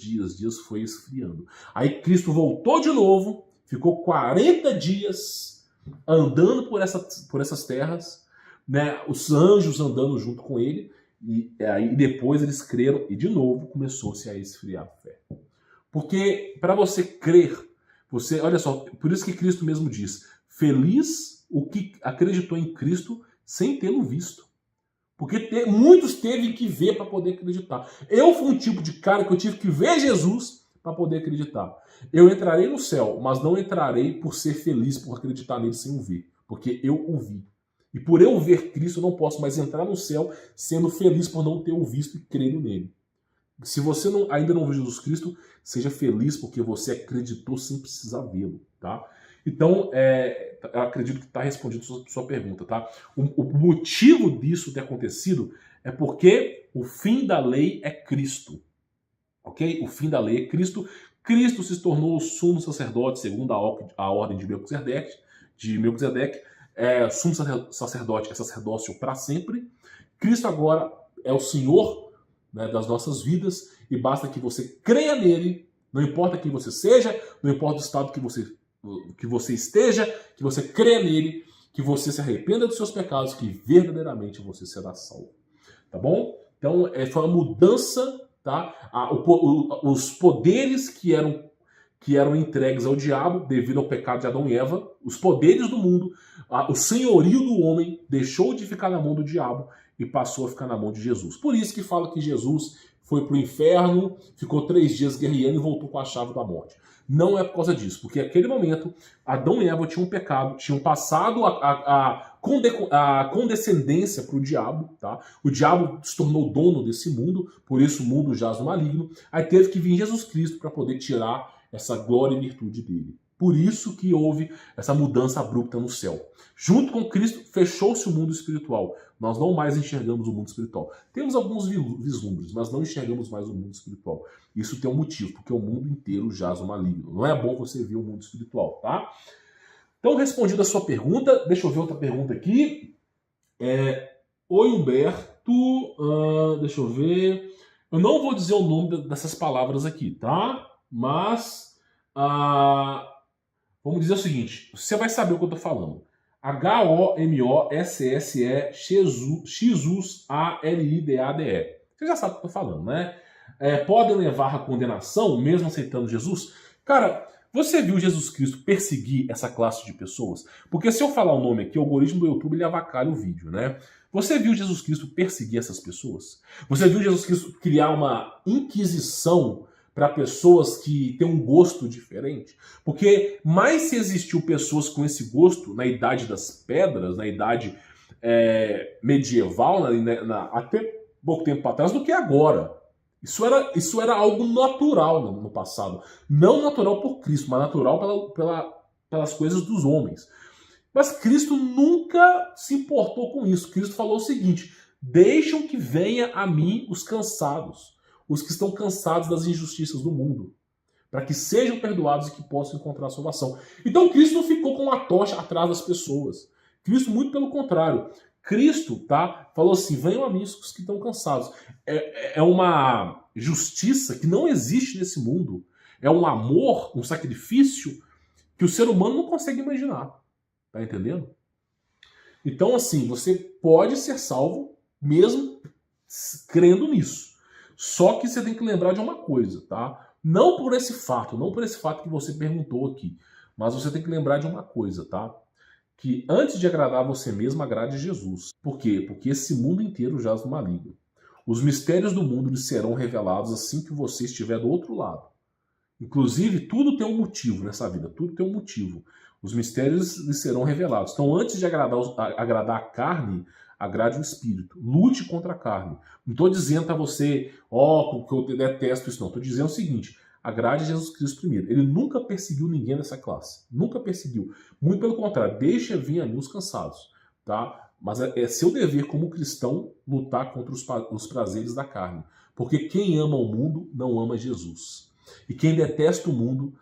foi esfriando. Aí Cristo voltou de novo, ficou 40 dias andando por essas terras, né? Os anjos andando junto com ele, e aí depois eles creram, e de novo começou-se a esfriar a fé. Porque para você crer, olha só, por isso que Cristo mesmo diz, feliz o que acreditou em Cristo sem tê-lo visto. Porque muitos teve que ver para poder acreditar. Eu fui um tipo de cara que eu tive que ver Jesus para poder acreditar. Eu entrarei no céu, mas não entrarei por ser feliz, por acreditar nele sem o ver. Porque eu o vi. E por eu ver Cristo, eu não posso mais entrar no céu sendo feliz por não ter o visto e crendo nele. Se você ainda não viu Jesus Cristo, seja feliz porque você acreditou sem precisar vê-lo, tá? Então, eu acredito que está respondido a sua pergunta, tá? O motivo disso ter acontecido é porque o fim da lei é Cristo, ok? O fim da lei é Cristo. Cristo se tornou o sumo sacerdote segundo a ordem de Melquisedeque, sumo sacerdote é sacerdócio para sempre. Cristo agora é o Senhor, né, das nossas vidas, e basta que você creia nele, não importa quem você seja, não importa o estado que você esteja, que você creia nele, que você se arrependa dos seus pecados, que verdadeiramente você será salvo. Tá bom? Então, foi uma mudança, tá? Os poderes que eram entregues ao diabo devido ao pecado de Adão e Eva, os poderes do mundo, o senhorio do homem deixou de ficar na mão do diabo e passou a ficar na mão de Jesus. Por isso que fala que Jesus foi para o inferno, ficou 3 dias guerreando e voltou com a chave da morte. Não é por causa disso, porque naquele momento Adão e Eva tinham pecado, tinham passado a condescendência para o diabo, tá? O diabo se tornou dono desse mundo, por isso o mundo jaz no maligno. Aí teve que vir Jesus Cristo para poder tirar essa glória e virtude dele. Por isso que houve essa mudança abrupta no céu. Junto com Cristo, fechou-se o mundo espiritual. Nós não mais enxergamos o mundo espiritual. Temos alguns vislumbres, mas não enxergamos mais o mundo espiritual. Isso tem um motivo, porque o mundo inteiro jaz no maligno. Não é bom você ver o mundo espiritual, tá? Então, respondida a sua pergunta, deixa eu ver outra pergunta aqui. Oi, Humberto. Deixa eu ver. Eu não vou dizer o nome dessas palavras aqui, tá? Mas vamos dizer o seguinte, você vai saber o que eu estou falando. HOMOSSE Você já sabe o que eu estou falando, né? Podem levar à condenação, mesmo aceitando Jesus? Cara, você viu Jesus Cristo perseguir essa classe de pessoas? Porque se eu falar o nome aqui, o algoritmo do YouTube ele avacalha o vídeo, né? Você viu Jesus Cristo perseguir essas pessoas? Você viu Jesus Cristo criar uma inquisição para pessoas que têm um gosto diferente? Porque mais se existiu pessoas com esse gosto na Idade das Pedras, na Idade medieval, até pouco tempo atrás, do que agora. Isso era algo natural no passado. Não natural por Cristo, mas natural pelas coisas dos homens. Mas Cristo nunca se importou com isso. Cristo falou o seguinte: Deixam que venha a mim os cansados, os que estão cansados das injustiças do mundo, para que sejam perdoados e que possam encontrar salvação. Então Cristo não ficou com a tocha atrás das pessoas. Cristo, muito pelo contrário. Cristo, tá, falou assim, venham a mim os que estão cansados. É uma justiça que não existe nesse mundo. É um amor, um sacrifício que o ser humano não consegue imaginar. Tá entendendo? Então, assim, você pode ser salvo mesmo crendo nisso. Só que você tem que lembrar de uma coisa, tá? Não por esse fato que você perguntou aqui, mas você tem que lembrar de uma coisa, tá? Que antes de agradar você mesmo, agrade Jesus. Por quê? Porque esse mundo inteiro jaz no maligno. Os mistérios do mundo lhe serão revelados assim que você estiver do outro lado. Inclusive, tudo tem um motivo nessa vida, tudo tem um motivo. Os mistérios lhe serão revelados. Então, antes de agradar a carne, agrade o espírito. Lute contra a carne. Não estou dizendo a você, que eu detesto isso, não. Estou dizendo o seguinte, agrade a Jesus Cristo primeiro. Ele nunca perseguiu ninguém nessa classe. Nunca perseguiu. Muito pelo contrário, deixa vir a mim os cansados. Tá? Mas é seu dever como cristão lutar contra os prazeres da carne. Porque quem ama o mundo não ama Jesus. E quem detesta o mundo,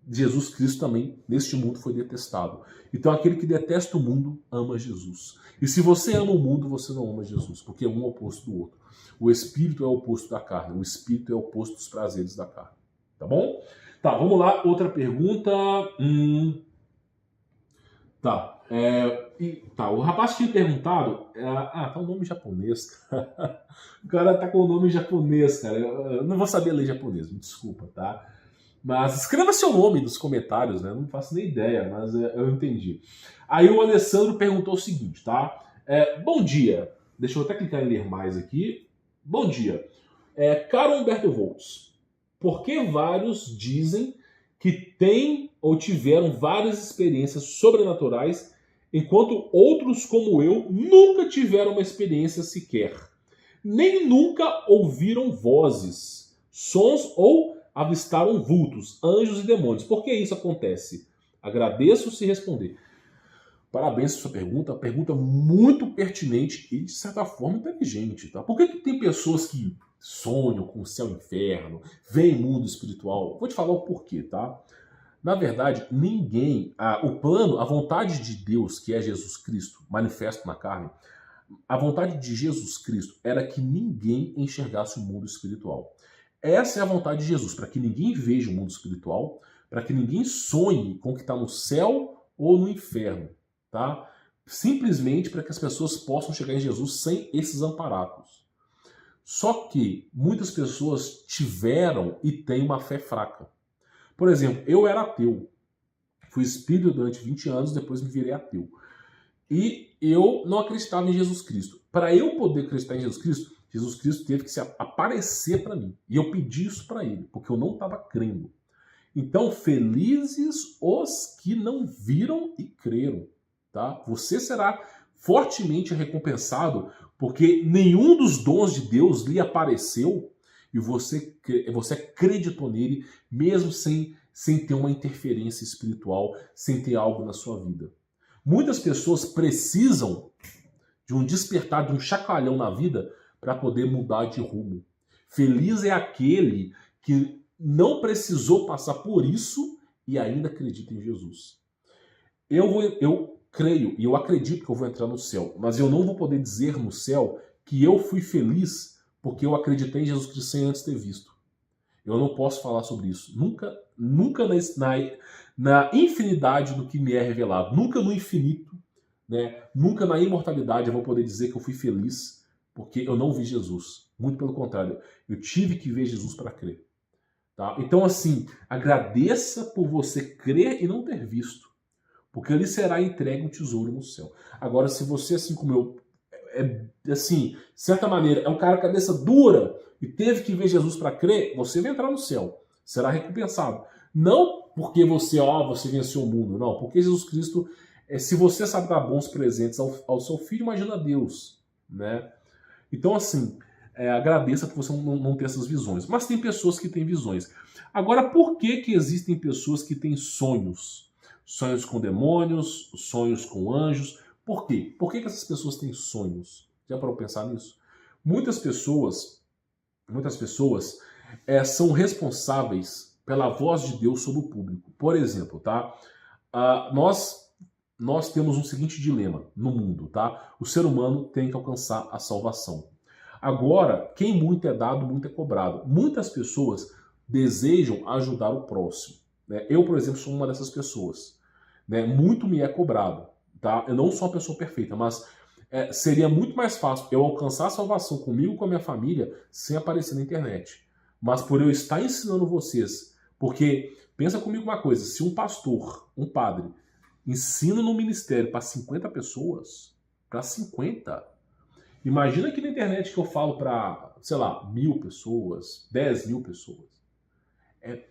Jesus Cristo também, neste mundo, foi detestado. Então aquele que detesta o mundo, ama Jesus. E se você ama o mundo, você não ama Jesus, porque um é o oposto do outro. O Espírito é o oposto da carne, o Espírito é o oposto dos prazeres da carne. Tá bom? Tá, vamos lá, outra pergunta. Tá, o rapaz tinha perguntado... tá um nome japonês. O cara tá com o nome japonês, cara. Eu não vou saber ler japonês, me desculpa, tá? Mas escreva seu nome nos comentários, né? Eu não faço nem ideia, mas eu entendi. Aí o Alessandro perguntou o seguinte, tá? Bom dia. Deixa eu até clicar em ler mais aqui. Bom dia. Caro Humberto Volz, por que vários dizem que têm ou tiveram várias experiências sobrenaturais, enquanto outros, como eu, nunca tiveram uma experiência sequer? Nem nunca ouviram vozes, sons ou avistaram vultos, anjos e demônios. Por que isso acontece? Agradeço se responder. Parabéns por sua pergunta, uma pergunta muito pertinente e, de certa forma, inteligente. Tá? Por que tem pessoas que sonham com o céu e o inferno, veem mundo espiritual? Vou te falar o porquê, tá? Na verdade, ninguém... o plano, a vontade de Deus, que é Jesus Cristo, manifesto na carne, a vontade de Jesus Cristo era que ninguém enxergasse o mundo espiritual. Essa é a vontade de Jesus, para que ninguém veja o mundo espiritual, para que ninguém sonhe com o que está no céu ou no inferno, tá? Simplesmente para que as pessoas possam chegar em Jesus sem esses amparatos. Só que muitas pessoas tiveram e têm uma fé fraca. Por exemplo, eu era ateu. Fui espírita durante 20 anos, depois me virei ateu. E eu não acreditava em Jesus Cristo. Para eu poder acreditar em Jesus Cristo teve que se aparecer para mim. E eu pedi isso para ele, porque eu não estava crendo. Então, felizes os que não viram e creram. Tá? Você será fortemente recompensado, porque nenhum dos dons de Deus lhe apareceu e você acreditou nele, mesmo sem ter uma interferência espiritual, sem ter algo na sua vida. Muitas pessoas precisam de um despertar, de um chacoalhão na vida para poder mudar de rumo. Feliz é aquele que não precisou passar por isso e ainda acredita em Jesus. Eu creio e eu acredito que eu vou entrar no céu, mas eu não vou poder dizer no céu que eu fui feliz porque eu acreditei em Jesus Cristo sem antes ter visto. Eu não posso falar sobre isso. Nunca na infinidade do que me é revelado. Nunca no infinito, né? Nunca na imortalidade eu vou poder dizer que eu fui feliz porque eu não vi Jesus. Muito pelo contrário. Eu tive que ver Jesus para crer. Tá? Então, assim, agradeça por você crer e não ter visto. Porque ali será entregue um tesouro no céu. Agora, se você, assim como eu, assim, de certa maneira, é um cara cabeça dura e teve que ver Jesus para crer, você vai entrar no céu. Será recompensado. Não porque você venceu o mundo, não. Porque Jesus Cristo, se você sabe dar bons presentes ao seu filho, imagina Deus, né? Então, assim, agradeça por você não ter essas visões. Mas tem pessoas que têm visões. Agora, por que existem pessoas que têm sonhos? Sonhos com demônios, sonhos com anjos. Por quê? Por que essas pessoas têm sonhos? Já parou pra pensar nisso? Muitas pessoas são responsáveis pela voz de Deus sobre o público. Por exemplo, tá? Nós temos um seguinte dilema no mundo, tá? O ser humano tem que alcançar a salvação. Agora, quem muito é dado, muito é cobrado. Muitas pessoas desejam ajudar o próximo, né? Eu, por exemplo, sou uma dessas pessoas, né? Muito me é cobrado, tá? Eu não sou uma pessoa perfeita, mas seria muito mais fácil eu alcançar a salvação comigo e com a minha família sem aparecer na internet. Mas por eu estar ensinando vocês, porque pensa comigo uma coisa, se um pastor, um padre, ensina no ministério para 50 pessoas, para 50, imagina aqui na internet que eu falo para, sei lá, 1.000 pessoas, 10.000 pessoas.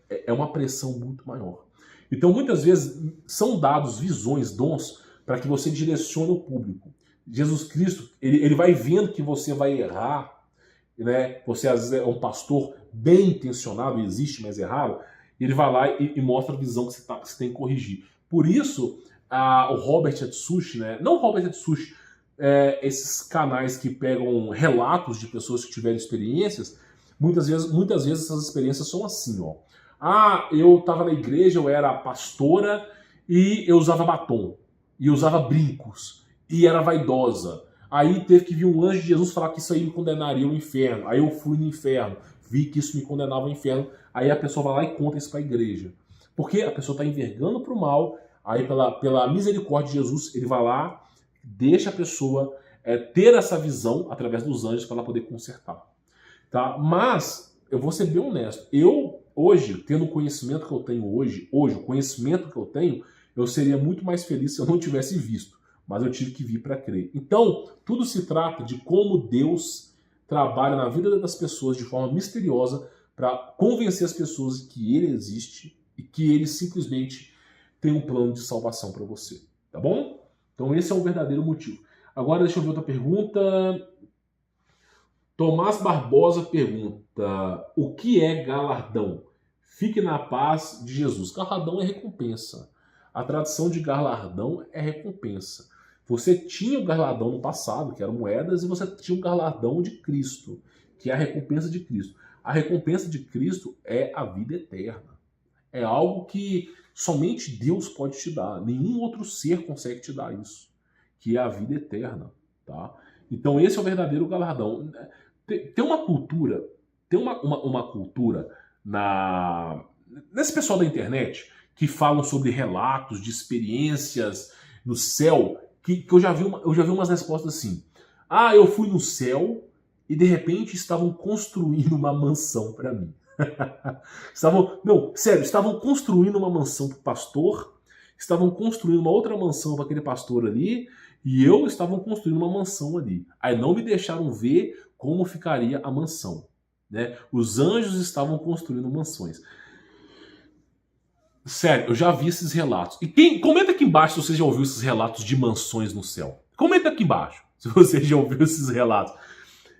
É uma pressão muito maior. Então, muitas vezes, são dados visões, dons, para que você direcione o público. Jesus Cristo, ele vai vendo que você vai errar, né? Você às vezes é um pastor bem intencionado, existe, mas é raro. Ele vai lá e mostra a visão que você tem que corrigir. Por isso, o Robert Atsushi, né? Não o Robert Atsushi, esses canais que pegam relatos de pessoas que tiveram experiências, muitas vezes essas experiências são assim, ó. Eu estava na igreja, eu era pastora e eu usava batom, e eu usava brincos, e era vaidosa. Aí teve que vir um anjo de Jesus falar que isso aí me condenaria ao inferno. Aí eu fui no inferno, vi que isso me condenava ao inferno. Aí a pessoa vai lá e conta isso para a igreja. Porque a pessoa está envergando para o mal, aí pela misericórdia de Jesus, ele vai lá, deixa a pessoa ter essa visão através dos anjos para ela poder consertar. Tá? Mas, eu vou ser bem honesto, eu hoje, tendo o conhecimento que eu tenho hoje, o conhecimento que eu tenho, eu seria muito mais feliz se eu não tivesse visto. Mas eu tive que vir para crer. Então, tudo se trata de como Deus trabalha na vida das pessoas de forma misteriosa para convencer as pessoas que Ele existe e que Ele simplesmente tem um plano de salvação para você. Tá bom? Então esse é o verdadeiro motivo. Agora deixa eu ver outra pergunta. Tomás Barbosa pergunta: o que é galardão? Fique na paz de Jesus. Galardão é recompensa. A tradição de galardão é recompensa. Você tinha o galardão no passado, que eram moedas, e você tinha o galardão de Cristo, que é a recompensa de Cristo. A recompensa de Cristo é a vida eterna. É algo que somente Deus pode te dar. Nenhum outro ser consegue te dar isso, que é a vida eterna. Tá? Então esse é o verdadeiro galardão. Tem uma cultura, uma cultura nesse pessoal da internet que falam sobre relatos de experiências no céu, que eu já vi umas respostas assim: eu fui no céu e de repente estavam construindo uma mansão para mim. Estavam construindo uma mansão para o pastor, estavam construindo uma outra mansão para aquele pastor ali, e eu estavam construindo uma mansão ali. Aí não me deixaram ver como ficaria a mansão, né? Os anjos estavam construindo mansões. Sério, eu já vi esses relatos. E comenta aqui embaixo se você já ouviu esses relatos de mansões no céu. Comenta aqui embaixo se você já ouviu esses relatos.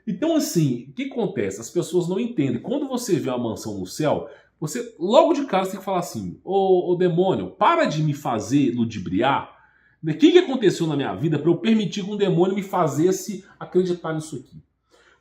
Então, assim, o que acontece? As pessoas não entendem. Quando você vê uma mansão no céu, você logo de cara você tem que falar assim: ô demônio, para de me fazer ludibriar. O que aconteceu na minha vida para eu permitir que um demônio me fizesse acreditar nisso aqui?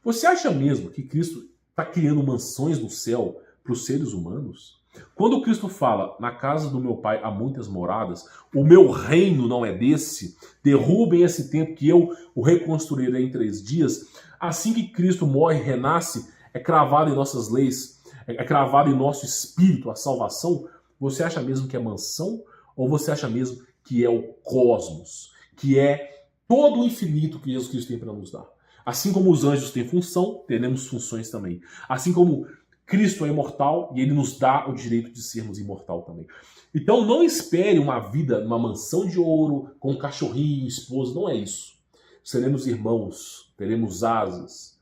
Você acha mesmo que Cristo está criando mansões no céu para os seres humanos? Quando Cristo fala: na casa do meu pai há muitas moradas, o meu reino não é desse, derrubem esse templo que eu o reconstruirei em 3 dias. Assim que Cristo morre e renasce, é cravado em nossas leis, é cravado em nosso espírito a salvação. Você acha mesmo que é mansão? Ou você acha mesmo que é o cosmos, que é todo o infinito que Jesus Cristo tem para nos dar? Assim como os anjos têm função, teremos funções também. Assim como Cristo é imortal e ele nos dá o direito de sermos imortal também. Então não espere uma vida numa mansão de ouro, com um cachorrinho, esposa, não é isso. Seremos irmãos, teremos asas.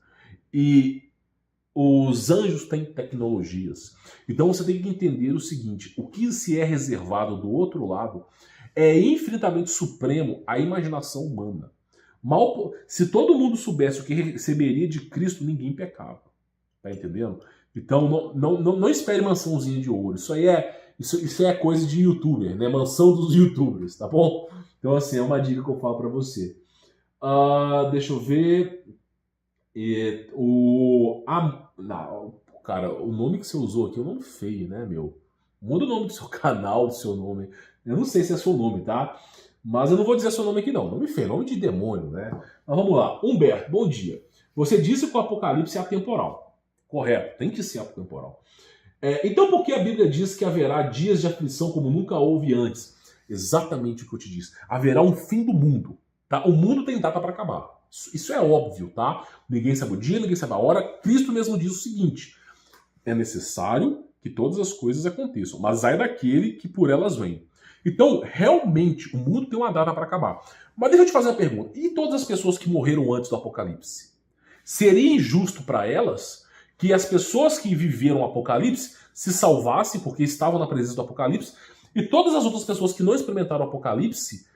E os anjos têm tecnologias. Então você tem que entender o seguinte: o que se é reservado do outro lado é infinitamente supremo à imaginação humana. Se todo mundo soubesse o que receberia de Cristo, ninguém pecava. Tá entendendo? Então não espere mansãozinha de ouro. Isso é coisa de youtuber, né? Mansão dos youtubers, tá bom? Então assim, é uma dica que eu falo para você. Deixa eu ver. Não, cara, o nome que você usou aqui é um nome feio, né, meu? Muda o nome do seu canal, do seu nome. Eu não sei se é seu nome, tá? Mas eu não vou dizer seu nome aqui, não. Nome feio, nome de demônio, né? Mas vamos lá. Humberto, bom dia. Você disse que o Apocalipse é atemporal. Correto, tem que ser atemporal. Então por que a Bíblia diz que haverá dias de aflição como nunca houve antes? Exatamente o que eu te disse. Haverá um fim do mundo. Tá? O mundo tem data para acabar. Isso é óbvio, tá? Ninguém sabe o dia, ninguém sabe a hora. Cristo mesmo diz o seguinte: é necessário que todas as coisas aconteçam, mas ai daquele que por elas vem. Então, realmente, o mundo tem uma data para acabar. Mas deixa eu te fazer uma pergunta. E todas as pessoas que morreram antes do Apocalipse? Seria injusto para elas que as pessoas que viveram o Apocalipse se salvassem porque estavam na presença do Apocalipse e todas as outras pessoas que não experimentaram o Apocalipse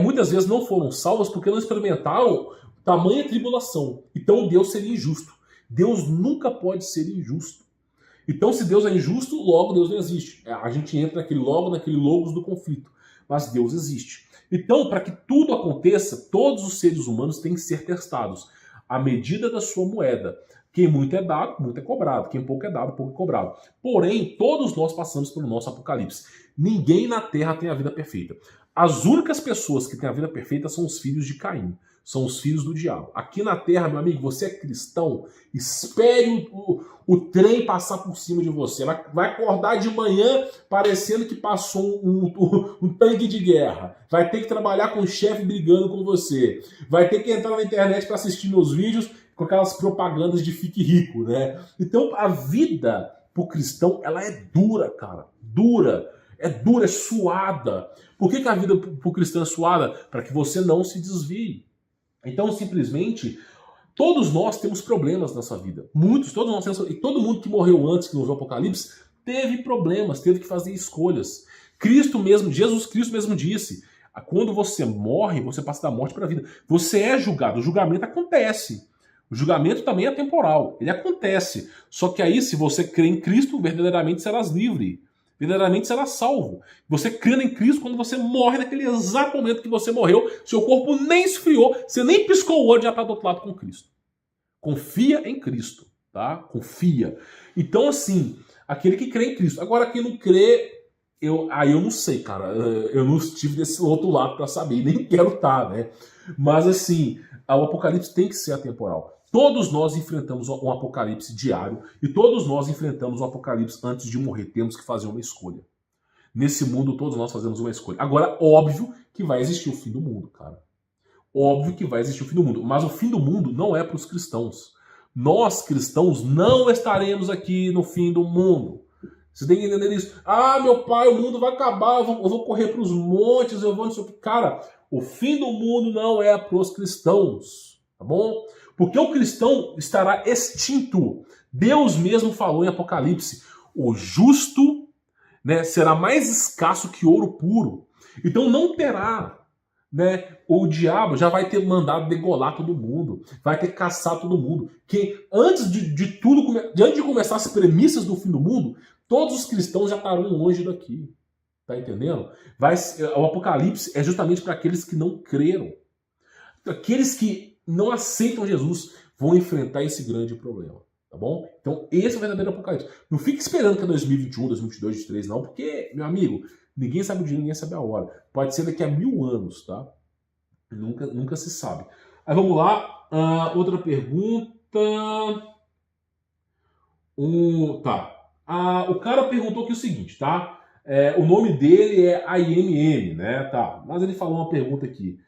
muitas vezes não foram salvas porque não experimentaram tamanha tribulação. Então Deus seria injusto. Deus nunca pode ser injusto. Então, se Deus é injusto, logo Deus não existe. A gente entra naquele logos do conflito. Mas Deus existe. Então, para que tudo aconteça, todos os seres humanos têm que ser testados à medida da sua moeda. Quem muito é dado, muito é cobrado. Quem pouco é dado, pouco é cobrado. Porém, todos nós passamos pelo nosso Apocalipse. Ninguém na Terra tem a vida perfeita. As únicas pessoas que têm a vida perfeita são os filhos de Caim. São os filhos do diabo. Aqui na Terra, meu amigo, você é cristão, espere o trem passar por cima de você. Vai acordar de manhã parecendo que passou um tanque de guerra. Vai ter que trabalhar com o chefe brigando com você. Vai ter que entrar na internet para assistir meus vídeos com aquelas propagandas de fique rico, né? Então a vida pro cristão, ela é dura, cara. Dura. É dura, é suada. Por que a vida pro cristão é suada? Para que você não se desvie. Então, simplesmente, todos nós temos problemas nessa vida. Todos nós temos. E todo mundo que morreu antes, que não viu o Apocalipse, teve problemas, teve que fazer escolhas. Jesus Cristo mesmo disse: quando você morre, você passa da morte para a vida. Você é julgado, o julgamento acontece. O julgamento também é temporal, ele acontece. Só que aí, se você crê em Cristo, verdadeiramente serás livre. Verdadeiramente será salvo. Você crê em Cristo quando você morre naquele exato momento que você morreu, seu corpo nem esfriou, você nem piscou o olho e já está do outro lado com Cristo. Confia em Cristo, tá? Confia. Então, assim, aquele que crê em Cristo. Agora, quem não crê, eu não sei, cara. Eu não estive desse outro lado para saber, nem quero estar, né? Mas, assim, o Apocalipse tem que ser atemporal. Todos nós enfrentamos um apocalipse diário e todos nós enfrentamos o apocalipse antes de morrer. Temos que fazer uma escolha. Nesse mundo, todos nós fazemos uma escolha. Agora, óbvio que vai existir o fim do mundo, cara. Óbvio que vai existir o fim do mundo. Mas o fim do mundo não é para os cristãos. Nós, cristãos, não estaremos aqui no fim do mundo. Você tem que entender isso. Meu pai, o mundo vai acabar, eu vou correr para os montes, eu vou... Cara, o fim do mundo não é para os cristãos, tá bom? Porque o cristão estará extinto. Deus mesmo falou em Apocalipse: o justo, né, será mais escasso que ouro puro. Então não terá, né, o diabo já vai ter mandado degolar todo mundo, vai ter que caçar todo mundo. Que antes de começar as premissas do fim do mundo, todos os cristãos já estarão longe daqui. Tá entendendo? O Apocalipse é justamente para aqueles que não creram. Aqueles que não aceitam Jesus vão enfrentar esse grande problema, tá bom? Então esse é o verdadeiro Apocalipse. Não fique esperando que é 2021, 2022, 2023 não, porque, meu amigo, ninguém sabe o dia, ninguém sabe a hora. Pode ser daqui a 1000 anos, tá? Nunca se sabe. Aí vamos lá, outra pergunta. O cara perguntou aqui o seguinte, tá? O nome dele é AIMM, né? Tá, mas ele falou uma pergunta aqui.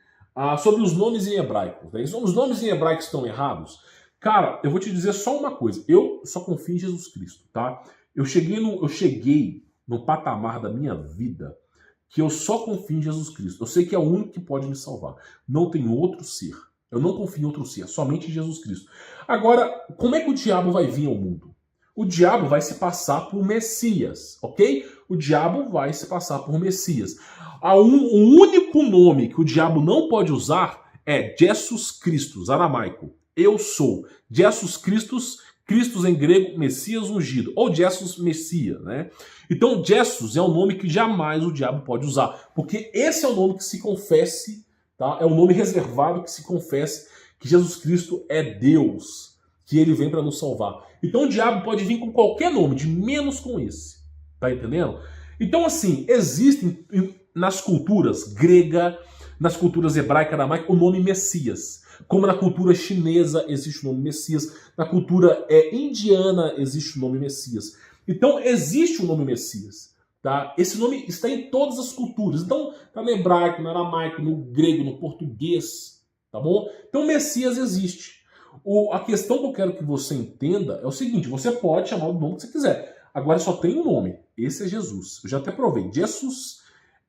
Sobre os nomes em hebraico. Né? Os nomes em hebraico estão errados? Cara, eu vou te dizer só uma coisa. Eu só confio em Jesus Cristo, tá? Eu cheguei no patamar da minha vida que eu só confio em Jesus Cristo. Eu sei que é o único que pode me salvar. Não tem outro ser. Eu não confio em outro ser, somente em Jesus Cristo. Agora, como é que o diabo vai vir ao mundo? O diabo vai se passar por Messias, ok? O diabo vai se passar por Messias. O único nome que o diabo não pode usar é Jesus Christus, aramaico. Eu sou. Jesus Christus, Christus em grego, Messias ungido. Ou Jesus Messias, né? Então, Jesus é um nome que jamais o diabo pode usar. Porque esse é o nome que se confesse tá? É um nome reservado que se confesse que Jesus Cristo é Deus, que ele vem para nos salvar. Então o diabo pode vir com qualquer nome, de menos com esse. Tá entendendo? Então, assim, existem nas culturas grega, nas culturas hebraica, aramaica, o nome Messias. Como na cultura chinesa existe o nome Messias, na cultura indiana existe o nome Messias. Então, existe o nome Messias. Tá? Esse nome está em todas as culturas. Então, está no hebraico, no aramaico, no grego, no português. Tá bom? Então, Messias existe. A questão que eu quero que você entenda é o seguinte: você pode chamar o nome que você quiser. Agora só tem um nome. Esse é Jesus. Eu já até provei. Jesus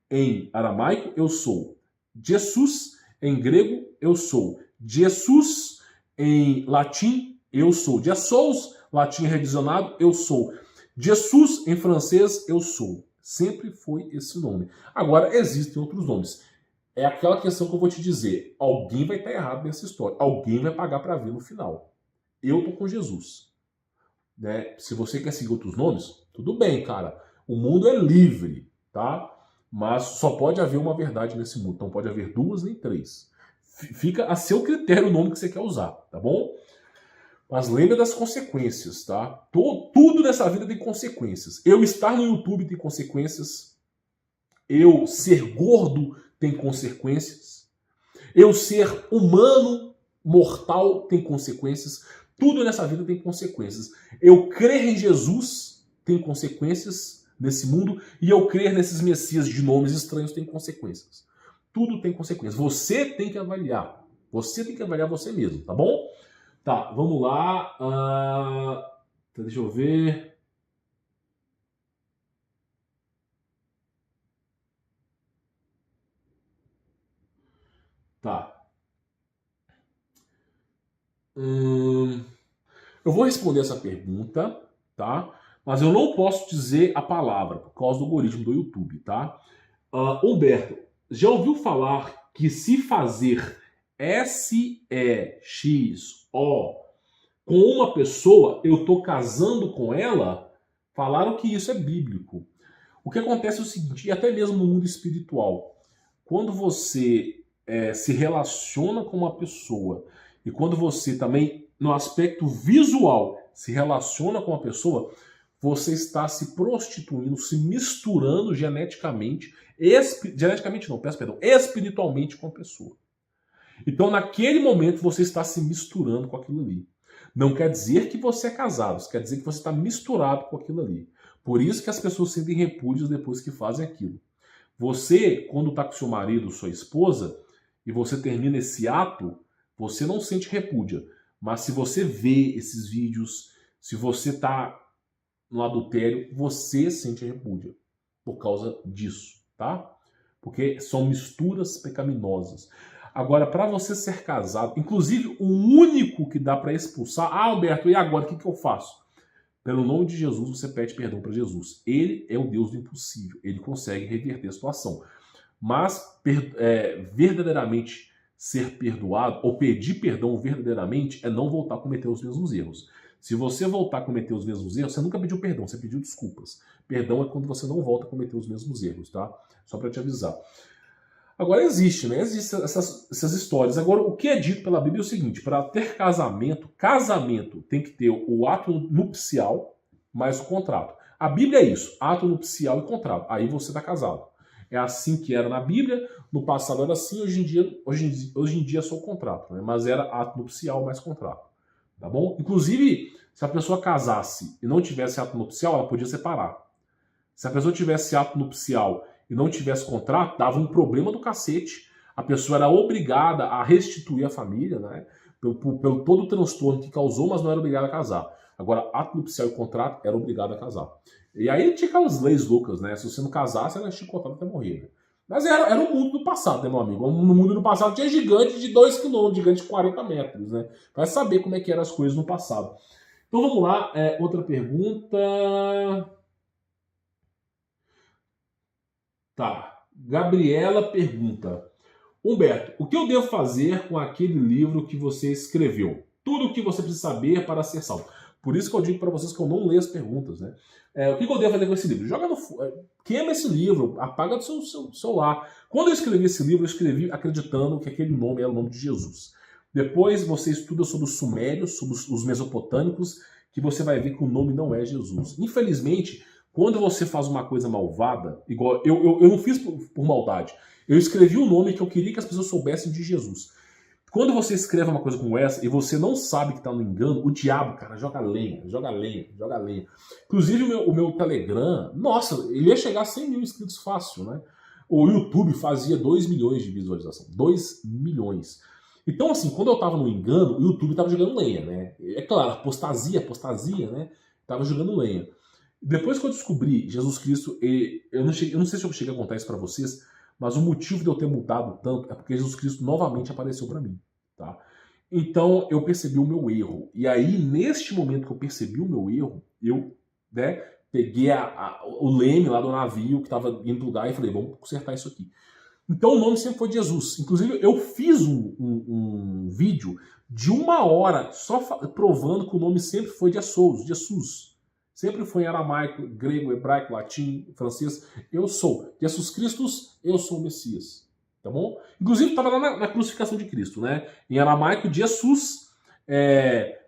em aramaico, eu sou. Jesus em grego, eu sou. Jesus em latim, eu sou. Jesus, latim revisionado, eu sou. Jesus em francês, eu sou. Sempre foi esse nome. Agora, existem outros nomes. É aquela questão que eu vou te dizer. Alguém vai estar errado nessa história. Alguém vai pagar para ver no final. Eu tô com Jesus. Né? Se você quer seguir outros nomes, tudo bem, cara. O mundo é livre, tá? Mas só pode haver uma verdade nesse mundo. Não pode haver duas nem três. Fica a seu critério o nome que você quer usar, tá bom? Mas lembra das consequências, tá? Tudo nessa vida tem consequências. Eu estar no YouTube tem consequências. Eu ser gordo tem consequências. Eu ser humano, mortal, tem consequências. Tudo nessa vida tem consequências. Eu crer em Jesus tem consequências nesse mundo. E eu crer nesses messias de nomes estranhos tem consequências. Tudo tem consequências. Você tem que avaliar. Você tem que avaliar você mesmo, tá bom? Tá, vamos lá. Deixa eu ver. Tá. Eu vou responder essa pergunta, tá? Mas eu não posso dizer a palavra por causa do algoritmo do YouTube, tá? Humberto, já ouviu falar que se fazer SEXO com uma pessoa, eu tô casando com ela? Falaram que isso é bíblico. O que acontece é o seguinte, e até mesmo no mundo espiritual, quando você se relaciona com uma pessoa e quando você também, no aspecto visual, se relaciona com uma pessoa, você está se prostituindo, se misturando geneticamente, espiritualmente com a pessoa. Então, naquele momento, você está se misturando com aquilo ali. Não quer dizer que você é casado, isso quer dizer que você está misturado com aquilo ali. Por isso que as pessoas sentem repúdios depois que fazem aquilo. Você, quando está com seu marido, sua esposa, e você termina esse ato, você não sente repúdio. Mas se você vê esses vídeos, se você está no adultério, você sente repúdio por causa disso, tá? Porque são misturas pecaminosas. Agora, para você ser casado, inclusive o único que dá para expulsar... Alberto, e agora, o que eu faço? Pelo nome de Jesus, você pede perdão para Jesus. Ele é o Deus do impossível. Ele consegue reverter a situação. Mas verdadeiramente ser perdoado, ou pedir perdão verdadeiramente, é não voltar a cometer os mesmos erros. Se você voltar a cometer os mesmos erros, você nunca pediu perdão, você pediu desculpas. Perdão é quando você não volta a cometer os mesmos erros, tá? Só para te avisar. Agora existe, né? Existem essas histórias. Agora, o que é dito pela Bíblia é o seguinte: para ter casamento tem que ter o ato nupcial mais o contrato. A Bíblia é isso: ato nupcial e contrato. Aí você está casado. É assim que era na Bíblia, no passado era assim, hoje em dia é só o contrato, né? Mas era ato nupcial mais contrato, tá bom? Inclusive, se a pessoa casasse e não tivesse ato nupcial, ela podia separar. Se a pessoa tivesse ato nupcial e não tivesse contrato, dava um problema do cacete. A pessoa era obrigada a restituir a família, né? Pelo todo o transtorno que causou, mas não era obrigada a casar. Agora, ato nupcial e contrato, era obrigado a casar. E aí tinha aquelas leis loucas, né? Se você não casasse, era chicotada até morrer. Né? Mas era o mundo do passado, né, meu amigo? No mundo do passado tinha gigante de 2 km, gigante de 40 metros, né? Vai saber como é que eram as coisas no passado. Então vamos lá, outra pergunta. Tá. Gabriela pergunta: Humberto, o que eu devo fazer com aquele livro que você escreveu? Tudo o que você precisa saber para ser salvo. Por isso que eu digo para vocês que eu não leio as perguntas, né? O que eu devo fazer com esse livro? Queima esse livro, apaga do seu celular. Quando eu escrevi esse livro, eu escrevi acreditando que aquele nome era o nome de Jesus. Depois você estuda sobre os sumérios, sobre os mesopotâmicos, que você vai ver que o nome não é Jesus. Infelizmente, quando você faz uma coisa malvada, igual eu não fiz por maldade, eu escrevi o nome que eu queria que as pessoas soubessem de Jesus. Quando você escreve uma coisa como essa e você não sabe que está no engano, o diabo, cara, joga lenha, joga lenha, joga lenha. Inclusive o meu Telegram, nossa, ele ia chegar a 100 mil inscritos fácil, né? O YouTube fazia 2 milhões de visualização. 2 milhões. Então, assim, quando eu tava no engano, o YouTube tava jogando lenha, né? É claro, apostasia, né? Tava jogando lenha. Depois que eu descobri Jesus Cristo, eu não sei se eu cheguei a contar isso pra vocês, mas o motivo de eu ter mudado tanto é porque Jesus Cristo novamente apareceu pra mim, tá? Então, eu percebi o meu erro. E aí, neste momento que eu percebi o meu erro, eu, né, peguei o leme lá do navio que tava indo pro lugar e falei, vamos consertar isso aqui. Então o nome sempre foi de Jesus. Inclusive eu fiz um vídeo de 1 hora só provando que o nome sempre foi de Jesus. Sempre foi em aramaico, grego, hebraico, latim, francês. Eu sou Jesus Cristo, eu sou o Messias. Tá bom? Inclusive estava lá na crucificação de Cristo, né? Em aramaico, Jesus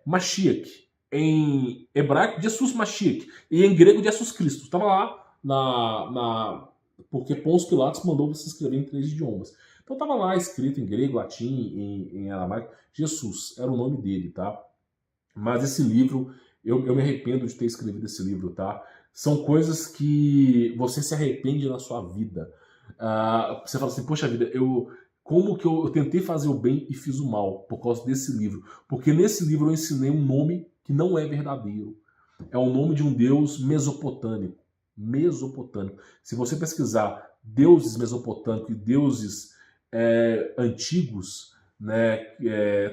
Mashiach. Em hebraico, Jesus Mashiach. E em grego, Jesus Cristo. Estava lá porque Pôncio Pilatos mandou você escrever em 3 idiomas. Então estava lá escrito em grego, latim, em aramaico, Jesus, era o nome dele, tá? Mas esse livro, eu me arrependo de ter escrevido esse livro, tá? São coisas que você se arrepende na sua vida. Você fala assim, poxa vida, como que eu tentei fazer o bem e fiz o mal por causa desse livro? Porque nesse livro eu ensinei um nome que não é verdadeiro. É o nome de um deus mesopotâmico. Se você pesquisar deuses mesopotâmicos e deuses antigos, né,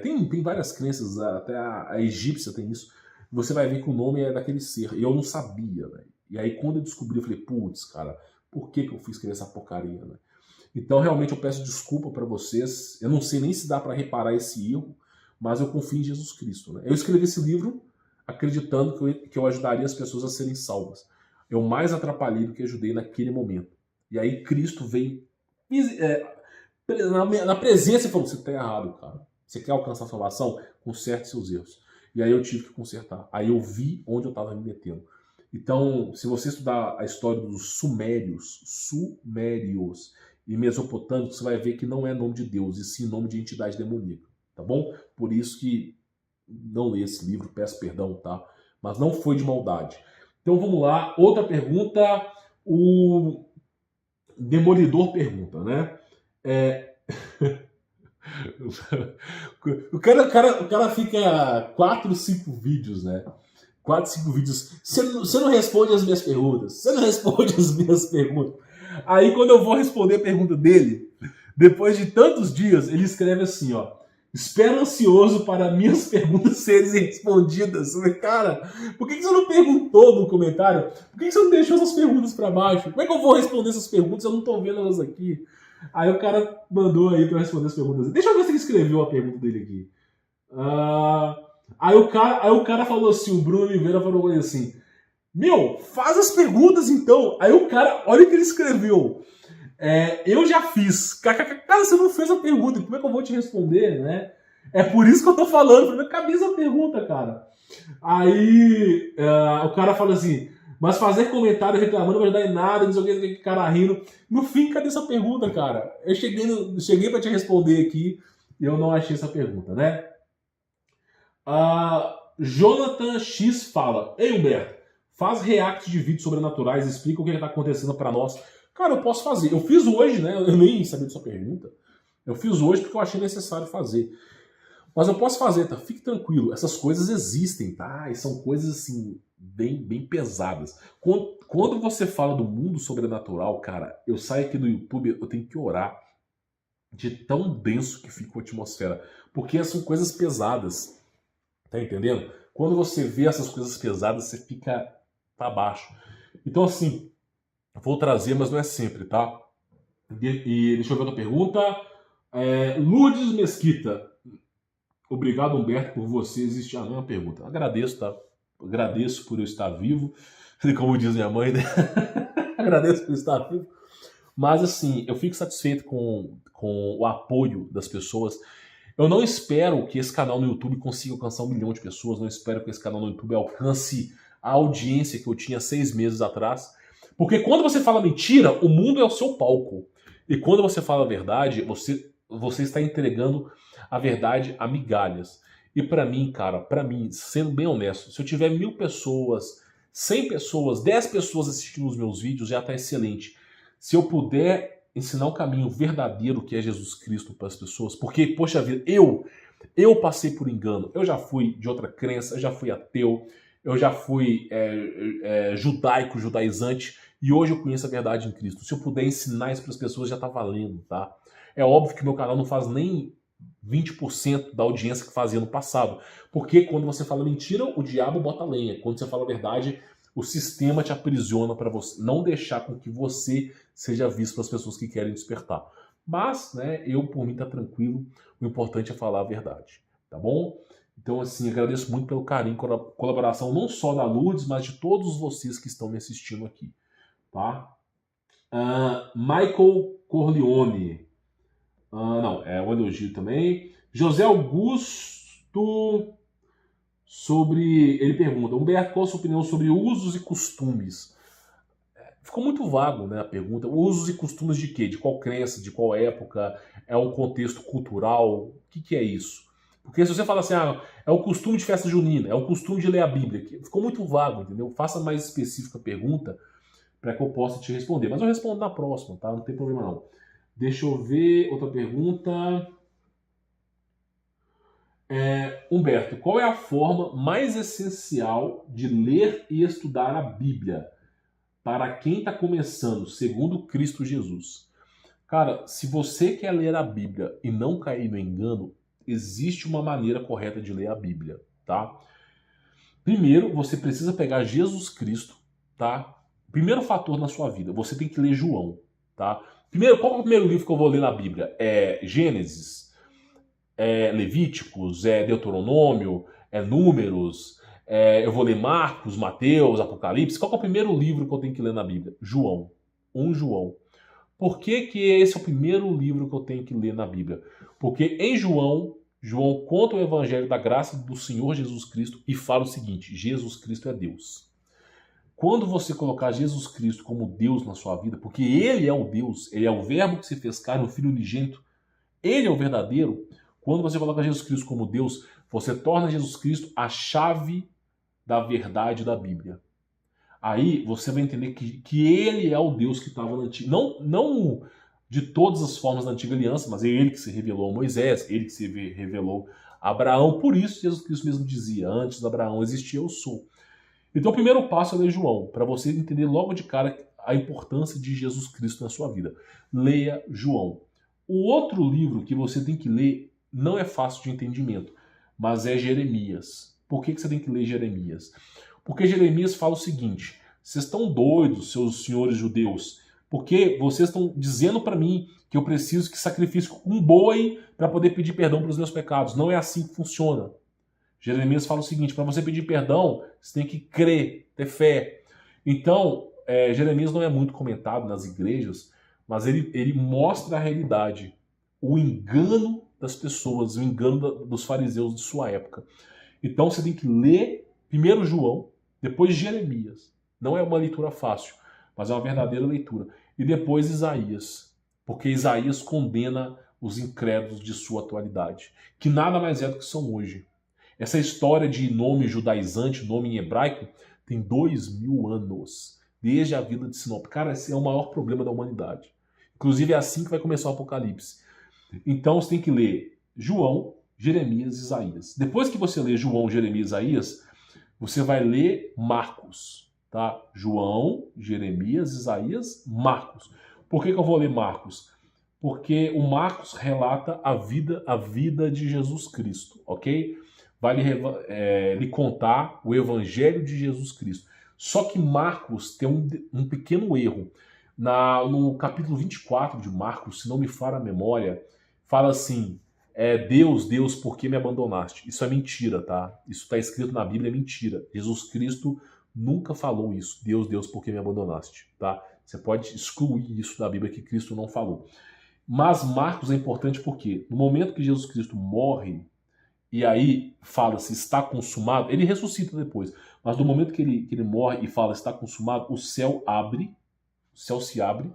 tem várias crenças, até a egípcia tem isso, você vai ver que o nome é daquele ser. E eu não sabia, né? E aí quando eu descobri, eu falei, putz, cara, por que eu fui escrever essa porcaria, né? Então realmente eu peço desculpa para vocês, eu não sei nem se dá para reparar esse erro, mas eu confio em Jesus Cristo, né? Eu escrevi esse livro acreditando que eu ajudaria as pessoas a serem salvas. Eu mais atrapalhei do que ajudei naquele momento. E aí Cristo veio na presença e falou, você está errado, cara. Você quer alcançar a salvação? Conserte seus erros. E aí eu tive que consertar. Aí eu vi onde eu estava me metendo. Então, se você estudar a história dos sumérios e mesopotâmicos, você vai ver que não é nome de Deus, e sim nome de entidade demoníaca, tá bom? Por isso que não leia esse livro, peço perdão, tá? Mas não foi de maldade. Então vamos lá, outra pergunta, o Demolidor pergunta, né? O cara fica 4, 5 vídeos, né? 4, 5 vídeos. Você não responde as minhas perguntas. Aí quando eu vou responder a pergunta dele, depois de tantos dias, ele escreve assim, ó. Espero ansioso para minhas perguntas serem respondidas. Cara, por que você não perguntou no comentário? Por que você não deixou essas perguntas para baixo? Como é que eu vou responder essas perguntas? Eu não tô vendo elas aqui. Aí o cara mandou aí para responder as perguntas. Deixa eu ver se ele escreveu a pergunta dele aqui. Aí o cara falou assim, o Bruno Oliveira falou assim, meu, faz as perguntas então. Aí o cara, olha o que ele escreveu. Eu já fiz. Cara, você não fez a pergunta, como é que eu vou te responder, né? É por isso que eu tô falando, na cabeça a pergunta, cara. Aí o cara fala assim, mas fazer comentário reclamando não vai ajudar em nada, não sei o que, cara rindo. No fim, cadê essa pergunta, cara? Eu cheguei pra te responder aqui e eu não achei essa pergunta, né? Jonathan X fala, ei Humberto, faz react de vídeos sobrenaturais, explica o que está acontecendo para nós. Cara, eu posso fazer. Eu fiz hoje, né? Eu nem sabia da sua pergunta. Eu fiz hoje porque eu achei necessário fazer. Mas eu posso fazer, tá? Fique tranquilo. Essas coisas existem, tá? E são coisas, assim, bem pesadas. Quando você fala do mundo sobrenatural, cara, eu saio aqui do YouTube, eu tenho que orar de tão denso que fica a atmosfera. Porque são coisas pesadas. Tá entendendo? Quando você vê essas coisas pesadas, você fica pra baixo. Então, assim, vou trazer, mas não é sempre, tá? E deixa eu ver outra pergunta. Lourdes Mesquita. Obrigado, Humberto, por você existir. A mesma pergunta. Agradeço, tá? agradeço por eu estar vivo, como diz minha mãe, né? Agradeço por estar vivo. Mas assim, eu fico satisfeito com o apoio das pessoas. Eu não espero que esse canal no YouTube consiga alcançar 1 milhão de pessoas, não espero que esse canal no YouTube alcance a audiência que eu tinha 6 meses atrás. Porque quando você fala mentira, o mundo é o seu palco. E quando você fala a verdade, você está entregando a verdade a migalhas. E pra mim, cara, pra mim, sendo bem honesto, se eu tiver 1000 pessoas, 100 pessoas, 10 pessoas assistindo os meus vídeos, já tá excelente. Se eu puder ensinar o caminho verdadeiro que é Jesus Cristo para as pessoas, porque, poxa vida, eu passei por engano, eu já fui de outra crença, eu já fui ateu, eu já fui judaico, judaizante, e hoje eu conheço a verdade em Cristo. Se eu puder ensinar isso para as pessoas, já tá valendo, tá? É óbvio que meu canal não faz nem 20% da audiência que fazia no passado, porque quando você fala mentira, o diabo bota lenha. Quando você fala a verdade, o sistema te aprisiona para você não deixar com que você seja visto pelas pessoas que querem despertar. Mas, né, eu por mim tá tranquilo, o importante é falar a verdade, tá bom? Então, assim, agradeço muito pelo carinho, colaboração não só da Lourdes, mas de todos vocês que estão me assistindo aqui, tá? Michael Corleone. Não, é um elogio também. José Augusto ele pergunta, Humberto, qual a sua opinião sobre usos e costumes? Ficou muito vago, né, a pergunta. Usos e costumes de quê? De qual crença? De qual época? É um contexto cultural? O que é isso? Porque se você fala assim, é o costume de festa junina, é o costume de ler a Bíblia, ficou muito vago, entendeu? Faça mais específica a pergunta para que eu possa te responder. Mas eu respondo na próxima, tá? Não tem problema não. Deixa eu ver outra pergunta. Humberto, qual é a forma mais essencial de ler e estudar a Bíblia para quem está começando, segundo Cristo Jesus? Cara, se você quer ler a Bíblia e não cair no engano, existe uma maneira correta de ler a Bíblia, tá? Primeiro, você precisa pegar Jesus Cristo, tá? Primeiro fator na sua vida, você tem que ler João, tá? Primeiro, qual é o primeiro livro que eu vou ler na Bíblia? É Gênesis? É Levíticos, é Deuteronômio, é Números, eu vou ler Marcos, Mateus, Apocalipse. Qual é o primeiro livro que eu tenho que ler na Bíblia? João. João. Por que esse é o primeiro livro que eu tenho que ler na Bíblia? Porque em João conta o evangelho da graça do Senhor Jesus Cristo e fala o seguinte, Jesus Cristo é Deus. Quando você colocar Jesus Cristo como Deus na sua vida, porque Ele é o Deus, Ele é o verbo que se fez carne, o Filho unigênito, Ele é o verdadeiro. Quando você coloca Jesus Cristo como Deus, você torna Jesus Cristo a chave da verdade da Bíblia. Aí você vai entender que Ele é o Deus que estava na antiga... Não de todas as formas da antiga aliança, mas é Ele que se revelou a Moisés, Ele que se revelou a Abraão. Por isso Jesus Cristo mesmo dizia, antes de Abraão existir, eu sou. Então o primeiro passo é ler João, para você entender logo de cara a importância de Jesus Cristo na sua vida. Leia João. O outro livro que você tem que ler não é fácil de entendimento, mas é Jeremias. Por que você tem que ler Jeremias? Porque Jeremias fala o seguinte, vocês estão doidos, seus senhores judeus, porque vocês estão dizendo para mim que eu preciso que sacrifique um boi para poder pedir perdão pelos meus pecados. Não é assim que funciona. Jeremias fala o seguinte, para você pedir perdão, você tem que crer, ter fé. Então, Jeremias não é muito comentado nas igrejas, mas ele mostra a realidade, o engano das pessoas, o engano dos fariseus de sua época. Então você tem que ler primeiro João, depois Jeremias. Não é uma leitura fácil, mas é uma verdadeira leitura. E depois Isaías, porque Isaías condena os incrédulos de sua atualidade, que nada mais é do que são hoje. Essa história de nome judaizante, nome em hebraico, tem 2000 anos, desde a vida de Sinop. Cara, esse é o maior problema da humanidade. Inclusive é assim que vai começar o Apocalipse. Então você tem que ler João, Jeremias e Isaías. Depois que você lê João, Jeremias e Isaías, você vai ler Marcos, tá? João, Jeremias, Isaías, Marcos. Por que eu vou ler Marcos? Porque o Marcos relata a vida de Jesus Cristo, ok? Vai lhe contar o evangelho de Jesus Cristo. Só que Marcos tem um pequeno erro. No capítulo 24 de Marcos, se não me falha a memória, fala assim, Deus, Deus, por que me abandonaste? Isso é mentira, tá? Isso está escrito na Bíblia, é mentira. Jesus Cristo nunca falou isso. Deus, Deus, por que me abandonaste? Tá? Você pode excluir isso da Bíblia que Cristo não falou. Mas Marcos é importante porque no momento que Jesus Cristo morre, e aí fala-se está consumado, ele ressuscita depois. Mas no momento que ele morre e fala está consumado, o céu abre, o céu se abre,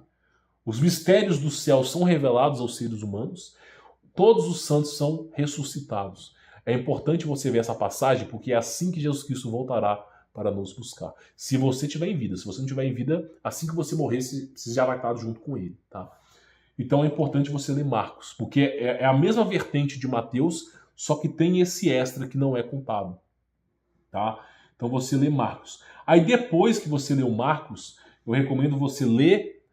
os mistérios do céu são revelados aos seres humanos, todos os santos são ressuscitados. É importante você ver essa passagem, porque é assim que Jesus Cristo voltará para nos buscar. Se você estiver em vida, se você não estiver em vida, assim que você morrer, você já vai estar junto com ele, tá? Então é importante você ler Marcos, porque é a mesma vertente de Mateus, só que tem esse extra que não é contado, tá? Então você lê Marcos. Aí depois que você leu Marcos, eu recomendo você ler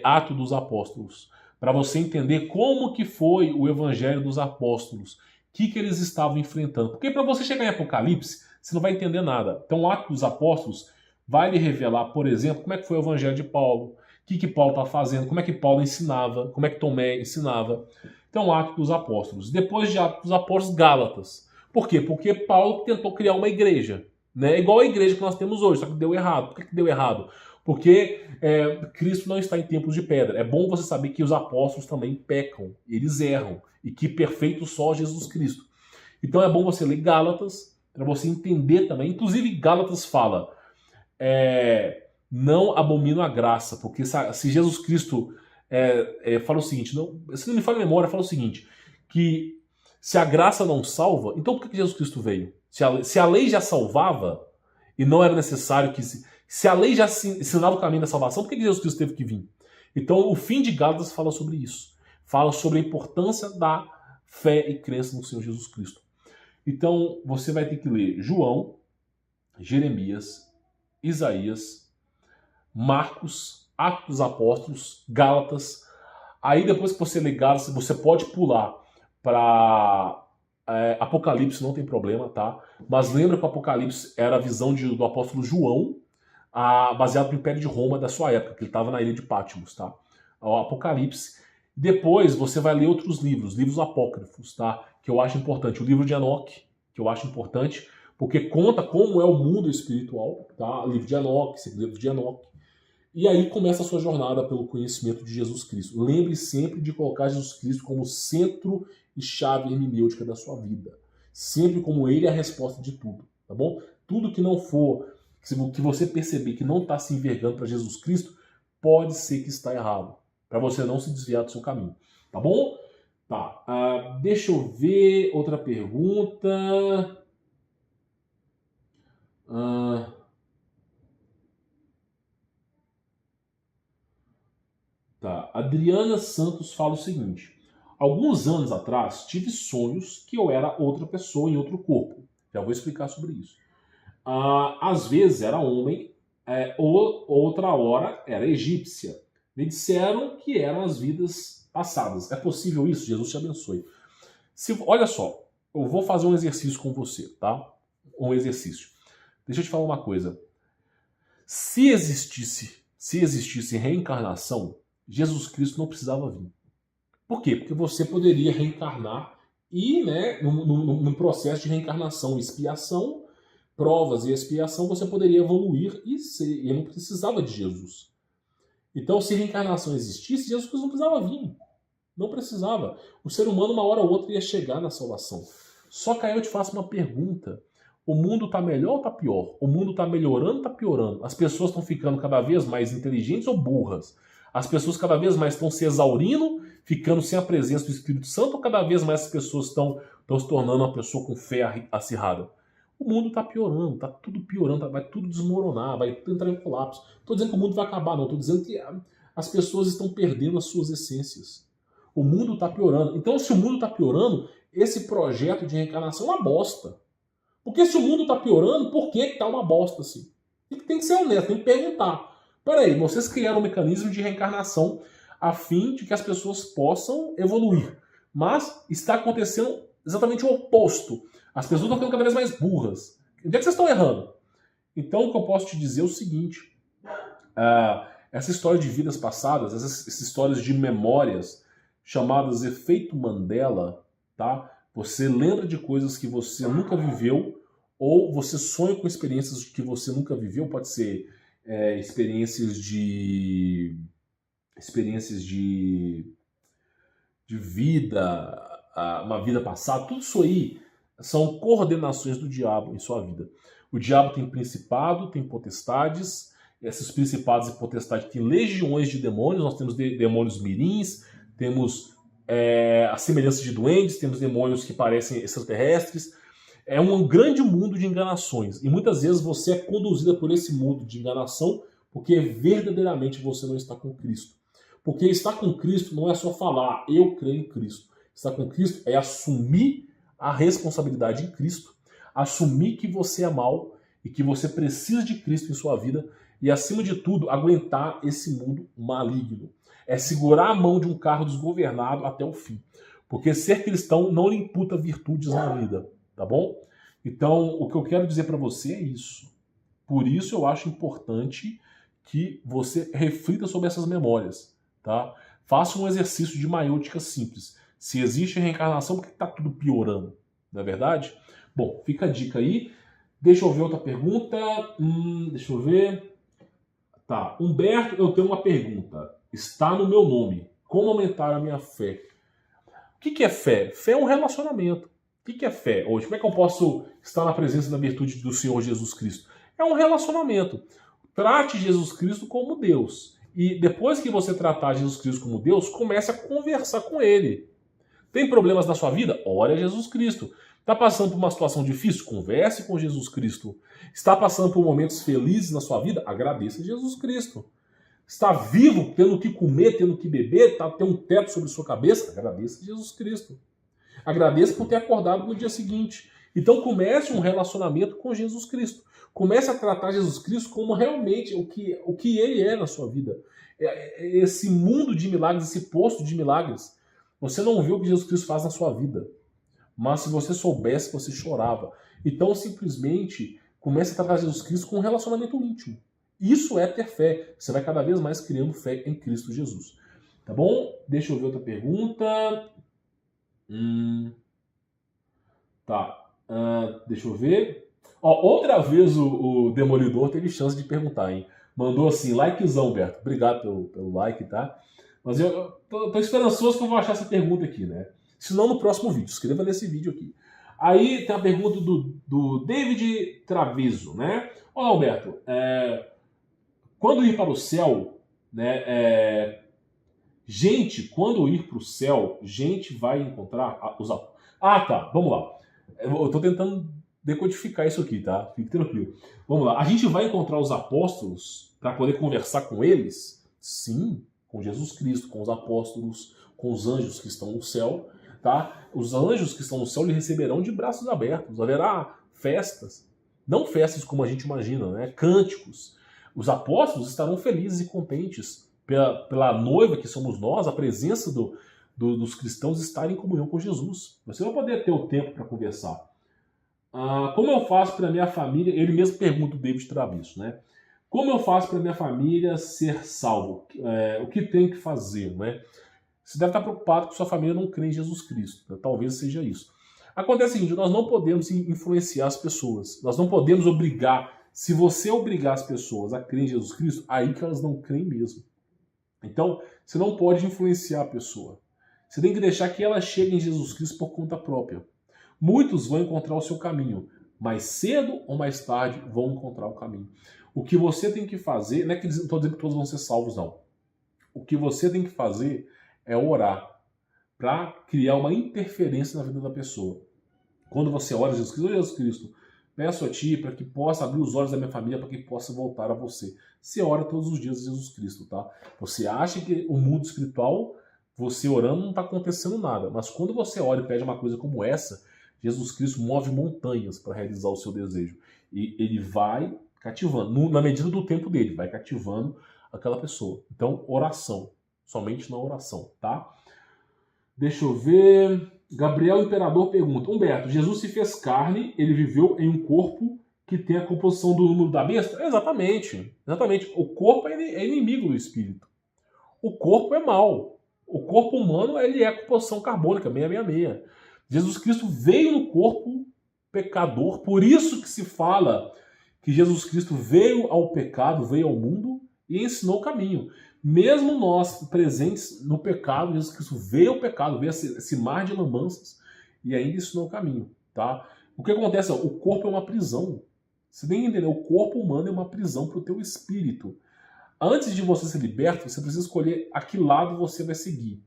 Atos dos Apóstolos, para você entender como que foi o Evangelho dos Apóstolos, o que eles estavam enfrentando. Porque para você chegar em Apocalipse, você não vai entender nada. Então, o Atos dos Apóstolos vai lhe revelar, por exemplo, como é que foi o Evangelho de Paulo, o que Paulo está fazendo, como é que Paulo ensinava, como é que Tomé ensinava. Então, Atos dos Apóstolos. Depois de Atos dos Apóstolos, Gálatas. Por quê? Porque Paulo tentou criar uma igreja, né? Igual a igreja que nós temos hoje, só que deu errado. Por que deu errado? Porque Cristo não está em templos de pedra. É bom você saber que os apóstolos também pecam, eles erram, e que perfeito só Jesus Cristo. Então é bom você ler Gálatas, para você entender também. Inclusive Gálatas fala, não abomina a graça, porque se Jesus Cristo fala o seguinte, não, se não me falha a memória, fala o seguinte, que se a graça não salva, então por que Jesus Cristo veio? Se a lei já salvava, e não era necessário que... Se a lei já ensinava o caminho da salvação, por que Jesus Cristo teve que vir? Então, o fim de Gálatas fala sobre isso. Fala sobre a importância da fé e crença no Senhor Jesus Cristo. Então, você vai ter que ler João, Jeremias, Isaías, Marcos, Atos dos Apóstolos, Gálatas. Aí, depois que você ler Gálatas, você pode pular para Apocalipse, não tem problema, tá? Mas lembra que o Apocalipse era a visão do apóstolo João, baseado no Império de Roma da sua época, que ele estava na ilha de Patmos, tá? O Apocalipse. Depois você vai ler outros livros apócrifos, tá? Que eu acho importante. O livro de Enoque, que eu acho importante, porque conta como é o mundo espiritual, tá? O livro de Enoque, Segredos de Enoque. E aí começa a sua jornada pelo conhecimento de Jesus Cristo. Lembre sempre de colocar Jesus Cristo como centro e chave hermenêutica da sua vida. Sempre como ele é a resposta de tudo, tá bom? Tudo que não for, que você perceber que não está se envergando para Jesus Cristo, pode ser que está errado, para você não se desviar do seu caminho, tá bom? Tá, deixa eu ver outra pergunta. Tá, Adriana Santos fala o seguinte: alguns anos atrás tive sonhos que eu era outra pessoa em outro corpo. Já vou explicar sobre isso. Às vezes era homem, ou outra hora era egípcia. Me disseram que eram as vidas passadas. É possível isso? Jesus te abençoe. Olha só, eu vou fazer um exercício com você, tá? Um exercício. Deixa eu te falar uma coisa. Se existisse reencarnação, Jesus Cristo não precisava vir. Por quê? Porque você poderia reencarnar e, né, num processo de reencarnação e expiação, provas e expiação, você poderia evoluir e não precisava de Jesus. Então, se reencarnação existisse, Jesus Cristo não precisava vir. Não precisava. O ser humano, uma hora ou outra, ia chegar na salvação. Só que aí eu te faço uma pergunta. O mundo está melhor ou está pior? O mundo está melhorando ou está piorando? As pessoas estão ficando cada vez mais inteligentes ou burras? As pessoas cada vez mais estão se exaurindo, ficando sem a presença do Espírito Santo, ou cada vez mais as pessoas estão se tornando uma pessoa com fé acirrada? O mundo está piorando, está tudo piorando, vai tudo desmoronar, vai tudo entrar em colapso. Não estou dizendo que o mundo vai acabar, não. Estou dizendo que as pessoas estão perdendo as suas essências. O mundo está piorando. Então, se o mundo está piorando, esse projeto de reencarnação é uma bosta. Porque se o mundo está piorando, por que está uma bosta assim? Tem que ser honesto, tem que perguntar. Peraí, vocês criaram um mecanismo de reencarnação a fim de que as pessoas possam evoluir. Mas está acontecendo exatamente o oposto. As pessoas estão ficando cada vez mais burras. Onde é que vocês estão errando? Então, o que eu posso te dizer é o seguinte. Essa história de vidas passadas, essas histórias de memórias chamadas efeito Mandela, tá? Você lembra de coisas que você nunca viveu, ou você sonha com experiências que você nunca viveu. Pode ser experiências de vida, uma vida passada. Tudo isso aí são coordenações do diabo em sua vida. O diabo tem principado, tem potestades. Esses principados e potestades têm legiões de demônios. Nós temos demônios mirins, temos a semelhança de duendes, temos demônios que parecem extraterrestres. É um grande mundo de enganações. E muitas vezes você é conduzida por esse mundo de enganação porque verdadeiramente você não está com Cristo. Porque estar com Cristo não é só falar, eu creio em Cristo. Estar com Cristo é assumir a responsabilidade em Cristo, assumir que você é mau e que você precisa de Cristo em sua vida e, acima de tudo, aguentar esse mundo maligno. É segurar a mão de um carro desgovernado até o fim. Porque ser cristão não lhe imputa virtudes na vida, tá bom? Então, o que eu quero dizer para você é isso. Por isso eu acho importante que você reflita sobre essas memórias, tá? Faça um exercício de maiêutica simples. Se existe reencarnação, por que está tudo piorando? Não é verdade? Bom, fica a dica aí. Deixa eu ver outra pergunta. Deixa eu ver. Tá. Humberto, eu tenho uma pergunta. Está no meu nome. Como aumentar a minha fé? O que é fé? Fé é um relacionamento. O que é fé hoje? Como é que eu posso estar na presença da virtude do Senhor Jesus Cristo? É um relacionamento. Trate Jesus Cristo como Deus. E depois que você tratar Jesus Cristo como Deus, comece a conversar com Ele. Tem problemas na sua vida? Ore a Jesus Cristo. Está passando por uma situação difícil? Converse com Jesus Cristo. Está passando por momentos felizes na sua vida? Agradeça a Jesus Cristo. Está vivo, tendo o que comer, tendo o que beber, tem um teto sobre sua cabeça? Agradeça a Jesus Cristo. Agradeça por ter acordado no dia seguinte. Então comece um relacionamento com Jesus Cristo. Comece a tratar Jesus Cristo como realmente o que Ele é na sua vida. Esse mundo de milagres, esse poço de milagres. Você não viu o que Jesus Cristo faz na sua vida. Mas se você soubesse, você chorava. Então simplesmente comece a tratar Jesus Cristo com um relacionamento íntimo. Isso é ter fé. Você vai cada vez mais criando fé em Cristo Jesus. Tá bom? Deixa eu ver outra pergunta. Tá. Deixa eu ver. Ó, outra vez o Demolidor teve chance de perguntar, hein? Mandou assim, likezão, Berto. Obrigado pelo like, tá? Mas eu tô esperançoso que eu vou achar essa pergunta aqui, né? Se não, no próximo vídeo. Escreva nesse vídeo aqui. Aí tem a pergunta do David Traviso, né? Olá, Alberto. Quando ir para o céu, né? Gente, quando ir para o céu, gente vai encontrar os... tá. Vamos lá. Eu tô tentando decodificar isso aqui, tá? Fique tranquilo. Vamos lá. A gente vai encontrar os apóstolos para poder conversar com eles? Sim, com Jesus Cristo, com os apóstolos, com os anjos que estão no céu, tá? Os anjos que estão no céu lhe receberão de braços abertos. Haverá festas, não festas como a gente imagina, né? Cânticos. Os apóstolos estarão felizes e contentes pela noiva que somos nós, a presença dos cristãos estarem em comunhão com Jesus. Você vai poder ter o tempo para conversar. Como eu faço para minha família? Ele mesmo pergunta, o David Traviso, né? Como eu faço para minha família ser salvo? O que tem que fazer, né? Você deve estar preocupado que sua família não crê em Jesus Cristo. Né? Talvez seja isso. Acontece o seguinte, nós não podemos influenciar as pessoas. Nós não podemos obrigar. Se você obrigar as pessoas a crer em Jesus Cristo, aí que elas não creem mesmo. Então, você não pode influenciar a pessoa. Você tem que deixar que ela chegue em Jesus Cristo por conta própria. Muitos vão encontrar o seu caminho. Mais cedo ou mais tarde vão encontrar o caminho. O que você tem que fazer, não é que não estou dizendo que todos vão ser salvos, não. O que você tem que fazer é orar para criar uma interferência na vida da pessoa. Quando você ora a Jesus Cristo, Jesus Cristo, peço a Ti para que possa abrir os olhos da minha família, para que possa voltar a você. Você ora todos os dias a Jesus Cristo, tá? Você acha que o mundo espiritual, você orando, não está acontecendo nada. Mas quando você ora e pede uma coisa como essa, Jesus Cristo move montanhas para realizar o seu desejo. E Ele vai cativando, na medida do tempo dele, vai cativando aquela pessoa. Então, oração. Somente na oração, tá? Deixa eu ver... Gabriel Imperador pergunta, Humberto, Jesus se fez carne, ele viveu em um corpo que tem a composição do número da besta? Exatamente. O corpo é inimigo do espírito. O corpo é mau. O corpo humano ele é a composição carbônica, 666. Jesus Cristo veio no corpo pecador, por isso que se fala que Jesus Cristo veio ao pecado, veio ao mundo e ensinou o caminho. Mesmo nós presentes no pecado, Jesus Cristo veio ao pecado, veio esse mar de lambanças e ainda ensinou o caminho, tá? O que acontece? O corpo é uma prisão. Você tem que entender, o corpo humano é uma prisão para o teu espírito. Antes de você ser liberto, você precisa escolher a que lado você vai seguir.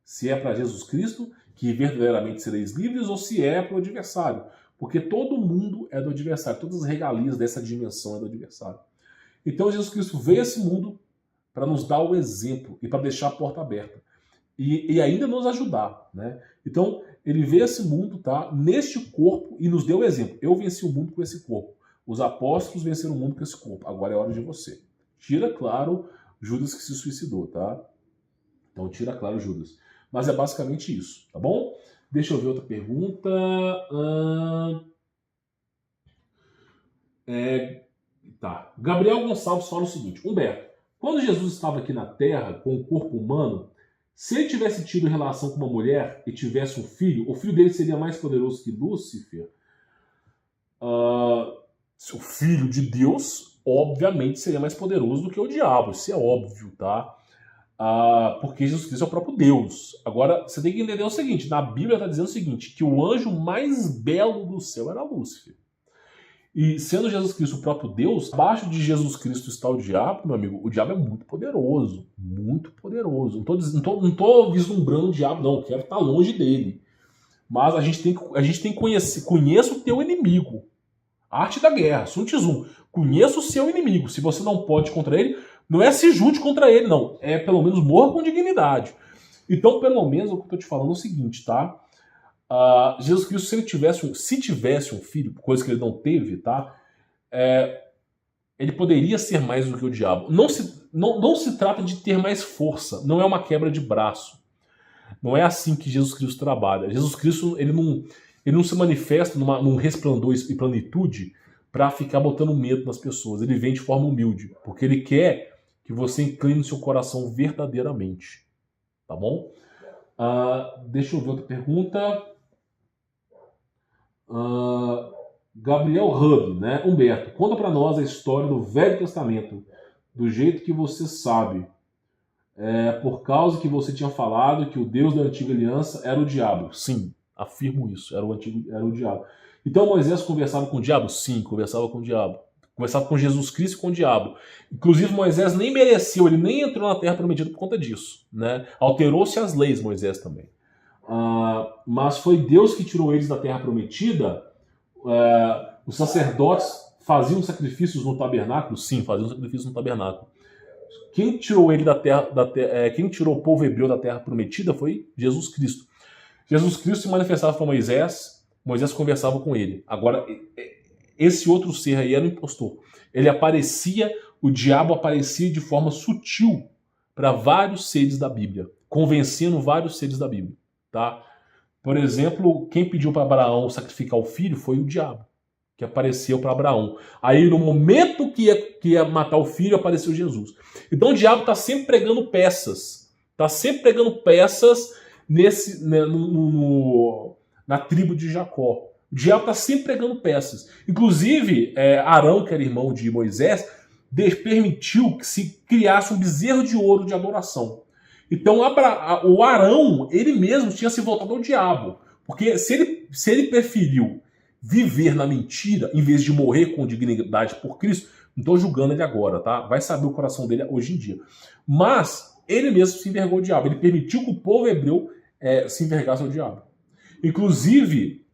Se é para Jesus Cristo, que verdadeiramente sereis livres, ou se é para o adversário. Porque todo mundo é do adversário, todas as regalias dessa dimensão é do adversário. Então Jesus Cristo veio a esse mundo para nos dar o exemplo e para deixar a porta aberta. E ainda nos ajudar, né? Então, ele veio a esse mundo, tá? Neste corpo e nos deu o exemplo. Eu venci o mundo com esse corpo. Os apóstolos venceram o mundo com esse corpo. Agora é hora de você. Tira, claro, Judas que se suicidou, tá? Então, tira, claro, Judas. Mas é basicamente isso, tá bom? Deixa eu ver outra pergunta. Tá. Gabriel Gonçalves fala o seguinte. Humberto, quando Jesus estava aqui na Terra com o corpo humano, se ele tivesse tido relação com uma mulher e tivesse um filho, o filho dele seria mais poderoso que Lúcifer? O filho de Deus, obviamente, seria mais poderoso do que o diabo. Isso é óbvio, tá? Porque Jesus Cristo é o próprio Deus. Agora, você tem que entender o seguinte, na Bíblia está dizendo o seguinte, que o anjo mais belo do céu era Lúcifer. E sendo Jesus Cristo o próprio Deus, abaixo de Jesus Cristo está o diabo, meu amigo, o diabo é muito poderoso. Muito poderoso. Não tô vislumbrando o diabo, não. Eu quero estar longe dele. Mas a gente tem que conhecer. Conheça o teu inimigo. Arte da guerra, Sun Tzu. Conheça o seu inimigo. Se você não pode contra ele, não é se junte contra ele, não. É pelo menos morra com dignidade. Então, pelo menos, o que eu estou te falando é o seguinte, tá? Jesus Cristo, se tivesse um filho, coisa que ele não teve, tá? Ele poderia ser mais do que o diabo. Não se trata de ter mais força, não é uma quebra de braço. Não é assim que Jesus Cristo trabalha. Jesus Cristo ele não se manifesta num resplendor e plenitude para ficar botando medo nas pessoas. Ele vem de forma humilde, porque ele quer que você incline o seu coração verdadeiramente. Tá bom? Deixa eu ver outra pergunta. Gabriel Hub, né? Humberto, conta para nós a história do Velho Testamento, do jeito que você sabe. Por causa que você tinha falado que o Deus da antiga aliança era o diabo. Sim, afirmo isso, era o diabo. Então Moisés conversava com o diabo? Sim, conversava com o diabo. Conversava com Jesus Cristo e com o diabo. Inclusive Moisés nem mereceu, ele nem entrou na Terra Prometida por conta disso, né? Alterou-se as leis, Moisés também. Mas foi Deus que tirou eles da Terra Prometida. Os sacerdotes faziam sacrifícios no tabernáculo? Sim, faziam sacrifícios no tabernáculo. Quem tirou ele quem tirou o povo hebreu da Terra Prometida foi Jesus Cristo. Jesus Cristo se manifestava para Moisés, Moisés conversava com ele. Agora, esse outro ser aí era o impostor. Ele aparecia, o diabo aparecia de forma sutil para vários seres da Bíblia, convencendo vários seres da Bíblia. Tá? Por exemplo, quem pediu para Abraão sacrificar o filho foi o diabo, que apareceu para Abraão. Aí, no momento que ia matar o filho, apareceu Jesus. Então, o diabo está sempre pregando peças. Está sempre pregando peças na tribo de Jacó. O diabo está sempre pregando peças. Inclusive, Arão, que era irmão de Moisés, permitiu que se criasse um bezerro de ouro de adoração. Então, o Arão, ele mesmo tinha se voltado ao diabo. Porque se ele preferiu viver na mentira, em vez de morrer com dignidade por Cristo, não estou julgando ele agora, tá? Vai saber o coração dele hoje em dia. Mas ele mesmo se envergou ao diabo. Ele permitiu que o povo hebreu se envergasse ao diabo. Inclusive,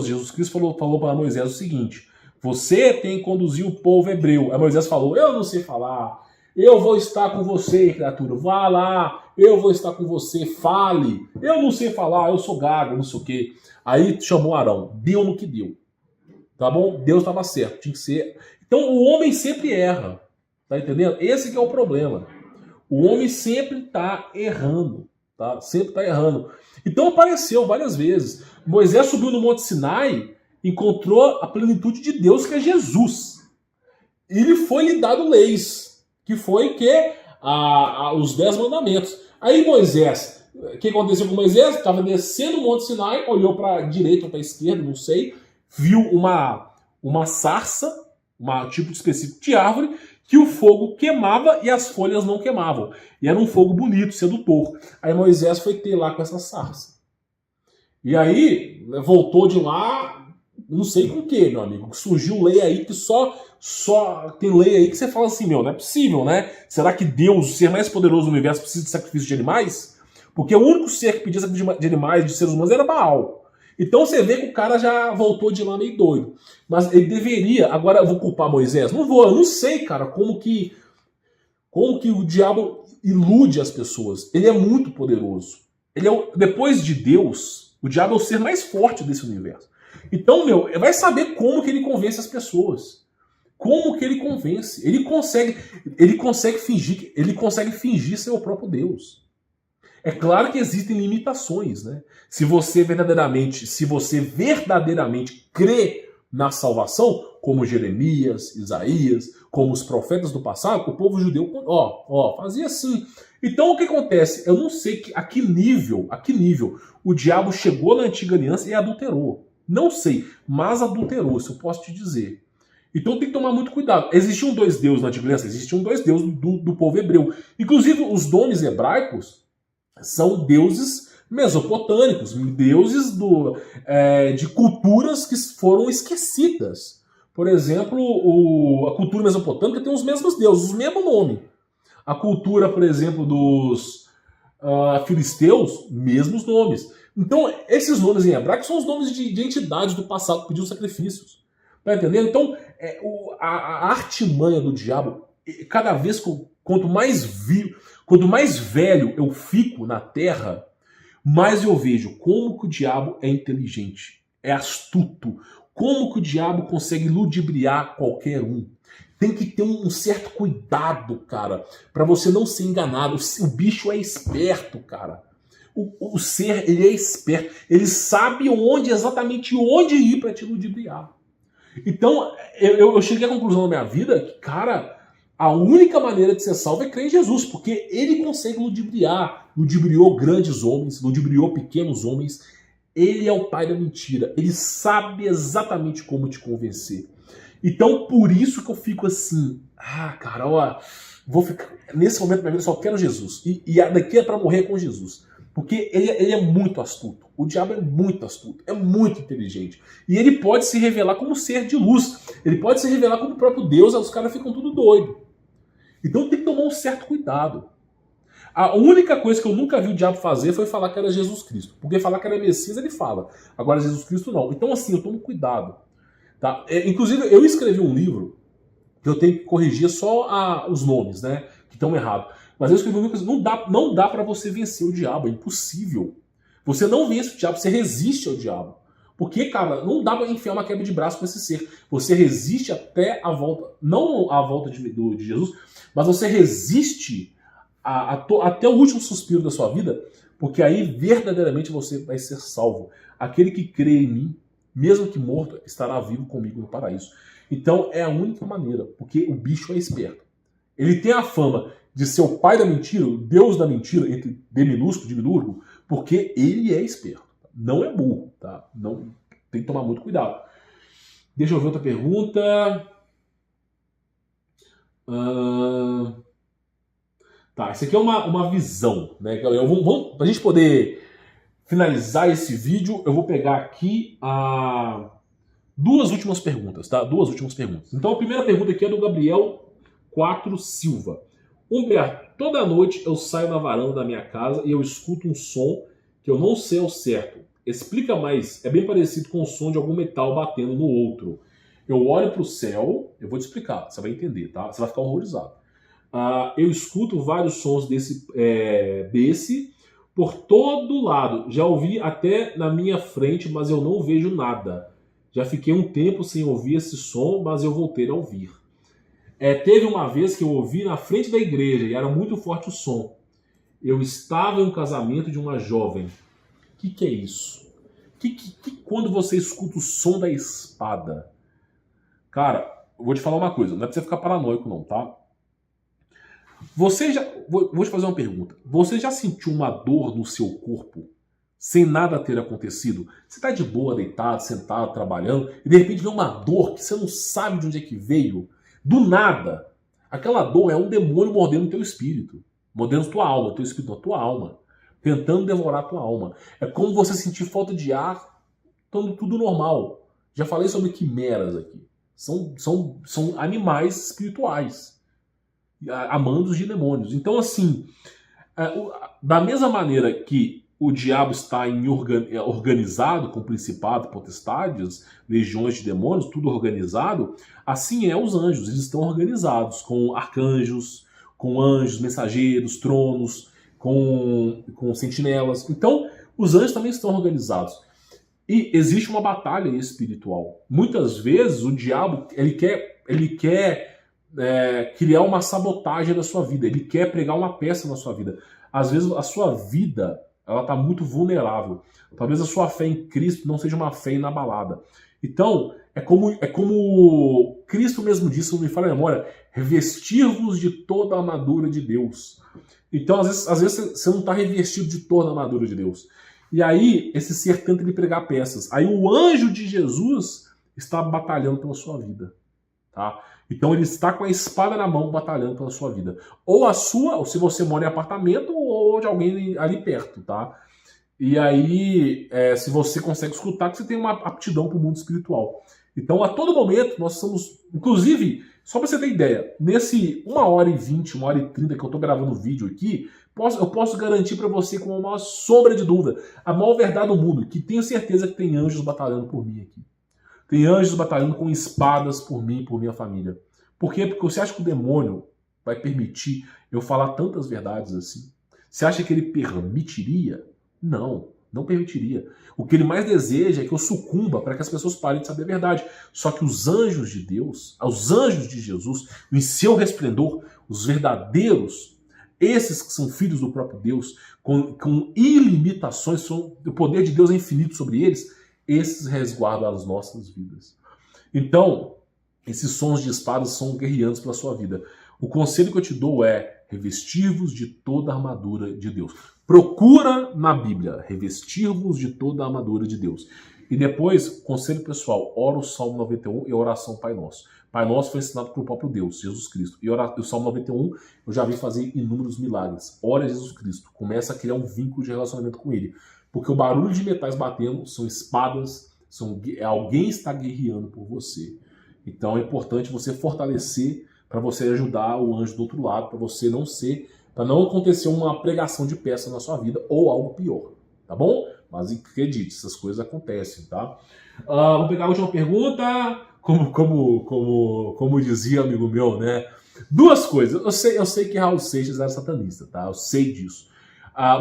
Jesus Cristo falou para Moisés o seguinte: você tem que conduzir o povo hebreu. Aí Moisés falou: eu não sei falar. Eu vou estar com você, criatura. Vá lá, eu vou estar com você, fale. Eu não sei falar, eu sou gago, não sei o quê. Aí chamou Arão, deu no que deu. Tá bom? Deus estava certo, tinha que ser. Então o homem sempre erra. Tá entendendo? Esse que é o problema. O homem sempre está errando. Tá? Sempre está errando. Então apareceu várias vezes. Moisés subiu no Monte Sinai, encontrou a plenitude de Deus, que é Jesus. E lhe foi lhe dado leis. Que foi os 10 mandamentos. Aí Moisés O que aconteceu com Moisés? Estava descendo o Monte Sinai, olhou para a direita ou para a esquerda, não sei, viu uma sarça, um tipo específico de árvore, que o fogo queimava e as folhas não queimavam. E era um fogo bonito, sedutor. Aí Moisés foi ter lá com essa sarça. E aí, voltou de lá, não sei com o que, meu amigo. Surgiu lei aí que só tem lei aí que você fala assim, meu, não é possível, né? Será que Deus, o ser mais poderoso do universo, precisa de sacrifício de animais? Porque o único ser que pedia sacrifício de animais, de seres humanos, era Baal. Então você vê que o cara já voltou de lá meio doido. Mas ele deveria, agora eu vou culpar Moisés? Não vou, eu não sei, cara, como que o diabo ilude as pessoas. Ele é muito poderoso. Depois de Deus, o diabo é o ser mais forte desse universo. Então, meu, vai saber como que ele convence as pessoas. Como que ele convence? Ele consegue fingir ser o próprio Deus. É claro que existem limitações, né? Se você verdadeiramente crê na salvação, como Jeremias, Isaías, como os profetas do passado, o povo judeu, fazia assim. Então o que acontece? Eu não sei a que nível o diabo chegou na antiga aliança e adulterou. Não sei, mas adulterou, isso eu posso te dizer. Então tem que tomar muito cuidado. Existiam dois deuses na antiga aliança? Existiam dois deuses do povo hebreu. Inclusive os nomes hebraicos são deuses mesopotâmicos, deuses de culturas que foram esquecidas. Por exemplo, a cultura mesopotâmica tem os mesmos deuses, o mesmo nome. A cultura, por exemplo, dos filisteus, mesmos nomes. Então, esses nomes em hebraico são os nomes de entidades do passado que pediam sacrifícios. Tá entendendo? Então, a artimanha do diabo, cada vez quanto mais velho eu fico na Terra, mais eu vejo como que o diabo é inteligente, é astuto, como que o diabo consegue ludibriar qualquer um. Tem que ter um certo cuidado, cara, para você não ser enganado. O bicho é esperto, cara. O ser, ele é esperto. Ele sabe exatamente onde ir para te ludibriar. Então, eu cheguei à conclusão na minha vida que, cara, a única maneira de ser salvo é crer em Jesus, porque ele consegue ludibriar. Ludibriou grandes homens, ludibriou pequenos homens. Ele é o pai da mentira. Ele sabe exatamente como te convencer. Então, por isso que eu fico assim, cara, vou ficar, nesse momento da minha vida eu só quero Jesus. E daqui é para morrer com Jesus. Porque ele é muito astuto. O diabo é muito astuto, é muito inteligente. E ele pode se revelar como ser de luz. Ele pode se revelar como o próprio Deus, aí os caras ficam tudo doido. Então tem que tomar um certo cuidado. A única coisa que eu nunca vi o diabo fazer foi falar que era Jesus Cristo. Porque falar que era Messias ele fala. Agora Jesus Cristo não. Então assim, eu tomo cuidado. Tá? Inclusive, eu escrevi um livro que eu tenho que corrigir só os nomes, né? Que estão errados. Mas eu escrevi um livro que não dá para você vencer o diabo, é impossível. Você não vence o diabo, você resiste ao diabo. Porque, cara, não dá para enfiar uma quebra de braço com esse ser. Você resiste até a volta, não a volta de Jesus, mas você resiste até o último suspiro da sua vida, porque aí verdadeiramente você vai ser salvo. Aquele que crê em mim, mesmo que morto, estará vivo comigo no paraíso. Então é a única maneira, porque o bicho é esperto. Ele tem a fama de ser o pai da mentira, o deus da mentira, entre D minúsculo e diminuto, porque ele é esperto. Não é burro, tá? Não, tem que tomar muito cuidado. Deixa eu ver outra pergunta. Tá, isso aqui é uma visão, né? Para a gente poder finalizar esse vídeo, eu vou pegar aqui duas últimas perguntas, tá? Duas últimas perguntas. Então a primeira pergunta aqui é do Gabriel 4 Silva. Humberto, toda noite eu saio na varanda da minha casa e eu escuto um som que eu não sei ao certo. Explica mais. É bem parecido com o som de algum metal batendo no outro. Eu olho para o céu, eu vou te explicar, você vai entender, tá? Você vai ficar horrorizado. Eu escuto vários sons desse por todo lado. Já ouvi até na minha frente, mas eu não vejo nada. Já fiquei um tempo sem ouvir esse som, mas eu voltei a ouvir. Teve uma vez que eu ouvi na frente da igreja e era muito forte o som. Eu estava em um casamento de uma jovem. O que é isso? Quando você escuta o som da espada? Cara, eu vou te falar uma coisa, não é pra você ficar paranoico não, tá? Vou te fazer uma pergunta. Você já sentiu uma dor no seu corpo sem nada ter acontecido? Você está de boa, deitado, sentado, trabalhando, e de repente vem uma dor que você não sabe de onde é que veio, do nada. Aquela dor é um demônio mordendo o teu espírito, mordendo tua alma, teu espírito, a tua alma, tentando devorar a tua alma. É como você sentir falta de ar, estando tudo normal. Já falei sobre quimeras aqui. São animais espirituais, amandos de demônios. Então, assim, da mesma maneira que o diabo está organizado com principados, potestades, legiões de demônios, tudo organizado, assim é os anjos. Eles estão organizados com arcanjos, com anjos, mensageiros, tronos, com sentinelas. Então, os anjos também estão organizados. E existe uma batalha espiritual. Muitas vezes o diabo ele quer criar uma sabotagem na sua vida. Ele quer pregar uma peça na sua vida. Às vezes a sua vida ela está muito vulnerável. Talvez a sua fé em Cristo não seja uma fé inabalada. Então, é como Cristo mesmo disse, não me falha a memória, revestir-vos de toda a armadura de Deus. Então, às vezes você não está revestido de toda a armadura de Deus. E aí, esse ser tenta lhe pregar peças. Aí o anjo de Jesus está batalhando pela sua vida. Tá? Então ele está com a espada na mão batalhando pela sua vida. Ou a sua, ou se você mora em apartamento, ou de alguém ali perto, tá? E aí, se você consegue escutar, que você tem uma aptidão para o mundo espiritual. Então, a todo momento, nós estamos... Inclusive, só para você ter ideia, nesse 1h20, 1h30 que eu estou gravando o vídeo aqui, eu posso garantir para você com uma sombra de dúvida, a maior verdade do mundo, que tenho certeza que tem anjos batalhando por mim aqui. Tem anjos batalhando com espadas por mim e por minha família. Por quê? Porque você acha que o demônio vai permitir eu falar tantas verdades assim? Você acha que ele permitiria? Não, não permitiria. O que ele mais deseja é que eu sucumba para que as pessoas parem de saber a verdade. Só que os anjos de Deus, os anjos de Jesus, em seu resplendor, os verdadeiros, esses que são filhos do próprio Deus, com ilimitações, o poder de Deus é infinito sobre eles, esses resguardam as nossas vidas. Então, esses sons de espadas são guerreantes pela sua vida. O conselho que eu te dou é revestir-vos de toda a armadura de Deus. Procura na Bíblia, revestir-vos de toda a armadura de Deus. E depois, conselho pessoal, ora o Salmo 91 e a oração Pai Nosso. Pai Nosso foi ensinado pelo próprio Deus, Jesus Cristo. E o Salmo 91 eu já vi fazer inúmeros milagres. Ora Jesus Cristo, começa a criar um vínculo de relacionamento com Ele. Porque o barulho de metais batendo são espadas, alguém está guerreando por você. Então é importante você fortalecer para você ajudar o anjo do outro lado, para não acontecer uma pregação de peça na sua vida ou algo pior, tá bom? Mas acredite, essas coisas acontecem, tá? Vou pegar a última pergunta, como dizia amigo meu, né? Duas coisas. Eu sei que Raul Seixas era satanista, tá? Eu sei disso.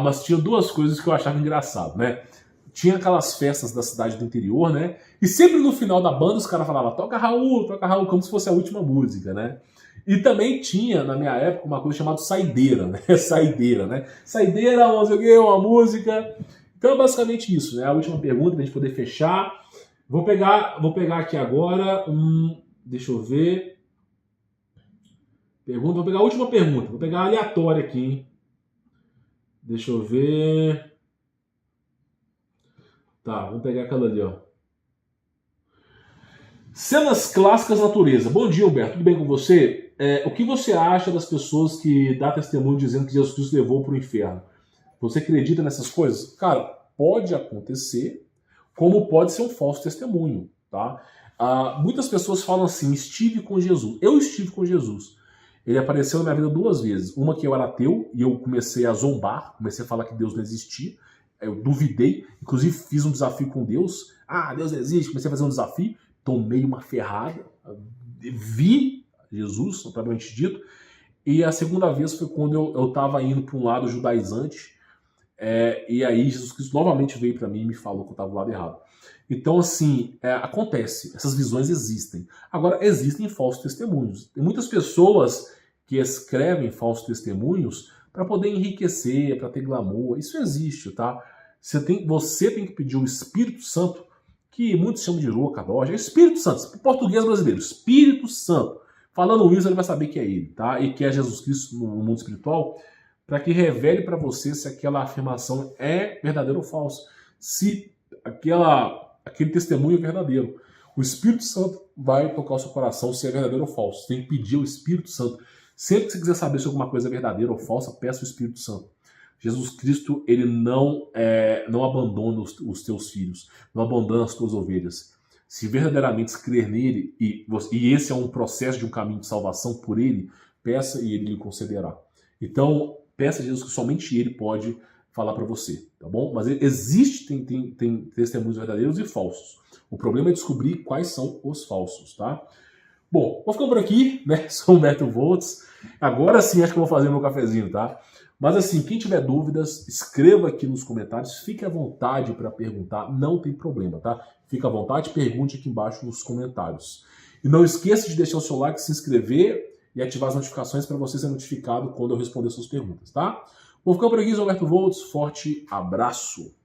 Mas tinha duas coisas que eu achava engraçado, né? Tinha aquelas festas da cidade do interior, né? E sempre no final da banda os caras falavam toca Raul, como se fosse a última música, né? E também tinha, na minha época, uma coisa chamada saideira, né? Saideira, né? Saideira, uma música. Então é basicamente isso, né? A última pergunta pra gente poder fechar. Vou pegar aqui agora deixa eu ver. Vou pegar a última pergunta. Vou pegar a aleatória aqui, hein? Deixa eu ver. Tá, vamos pegar aquela ali, ó. Cenas clássicas da natureza. Bom dia, Humberto. Tudo bem com você? O que você acha das pessoas que dão testemunho dizendo que Jesus Cristo levou para o inferno? Você acredita nessas coisas? Cara, pode acontecer, como pode ser um falso testemunho, tá? Muitas pessoas falam assim, estive com Jesus. Eu estive com Jesus. Ele apareceu na minha vida 2 vezes. Uma que eu era ateu e eu comecei a zombar, comecei a falar que Deus não existia. Eu duvidei, inclusive fiz um desafio com Deus. Deus não existe, comecei a fazer um desafio, tomei uma ferrada, vi Jesus, propriamente dito. E a segunda vez foi quando eu estava indo para um lado judaizante, e aí Jesus Cristo novamente veio para mim e me falou que eu estava do lado errado. Então, assim, acontece, essas visões existem. Agora, existem falsos testemunhos. Tem muitas pessoas que escrevem falsos testemunhos para poder enriquecer, para ter glamour. Isso existe, tá? Você tem que pedir o Espírito Santo, que muitos chamam de Ruach HaKodesh, é Espírito Santo, português brasileiro, Espírito Santo, Falando isso, ele vai saber que é ele, tá? E que é Jesus Cristo no mundo espiritual, para que revele para você se aquela afirmação é verdadeira ou falsa. Se aquele testemunho é verdadeiro. O Espírito Santo vai tocar o seu coração se é verdadeiro ou falso. Você tem que pedir ao Espírito Santo. Sempre que você quiser saber se alguma coisa é verdadeira ou falsa, peça ao Espírito Santo. Jesus Cristo, ele não abandona os teus filhos, não abandona as tuas ovelhas. Se verdadeiramente crer nele, e esse é um processo de um caminho de salvação por ele, peça e ele lhe concederá. Então, peça a Jesus que somente ele pode falar para você, tá bom? Mas tem testemunhos verdadeiros e falsos. O problema é descobrir quais são os falsos, tá? Bom, vou ficando por aqui, né? Sou o Humberto Volts. Agora sim acho que eu vou fazer meu cafezinho, tá? Mas assim, quem tiver dúvidas, escreva aqui nos comentários. Fique à vontade para perguntar, não tem problema, tá? Fique à vontade, pergunte aqui embaixo nos comentários. E não esqueça de deixar o seu like, se inscrever e ativar as notificações para você ser notificado quando eu responder suas perguntas, tá? Vou ficando por aqui, sou o Humberto Volts. Forte abraço!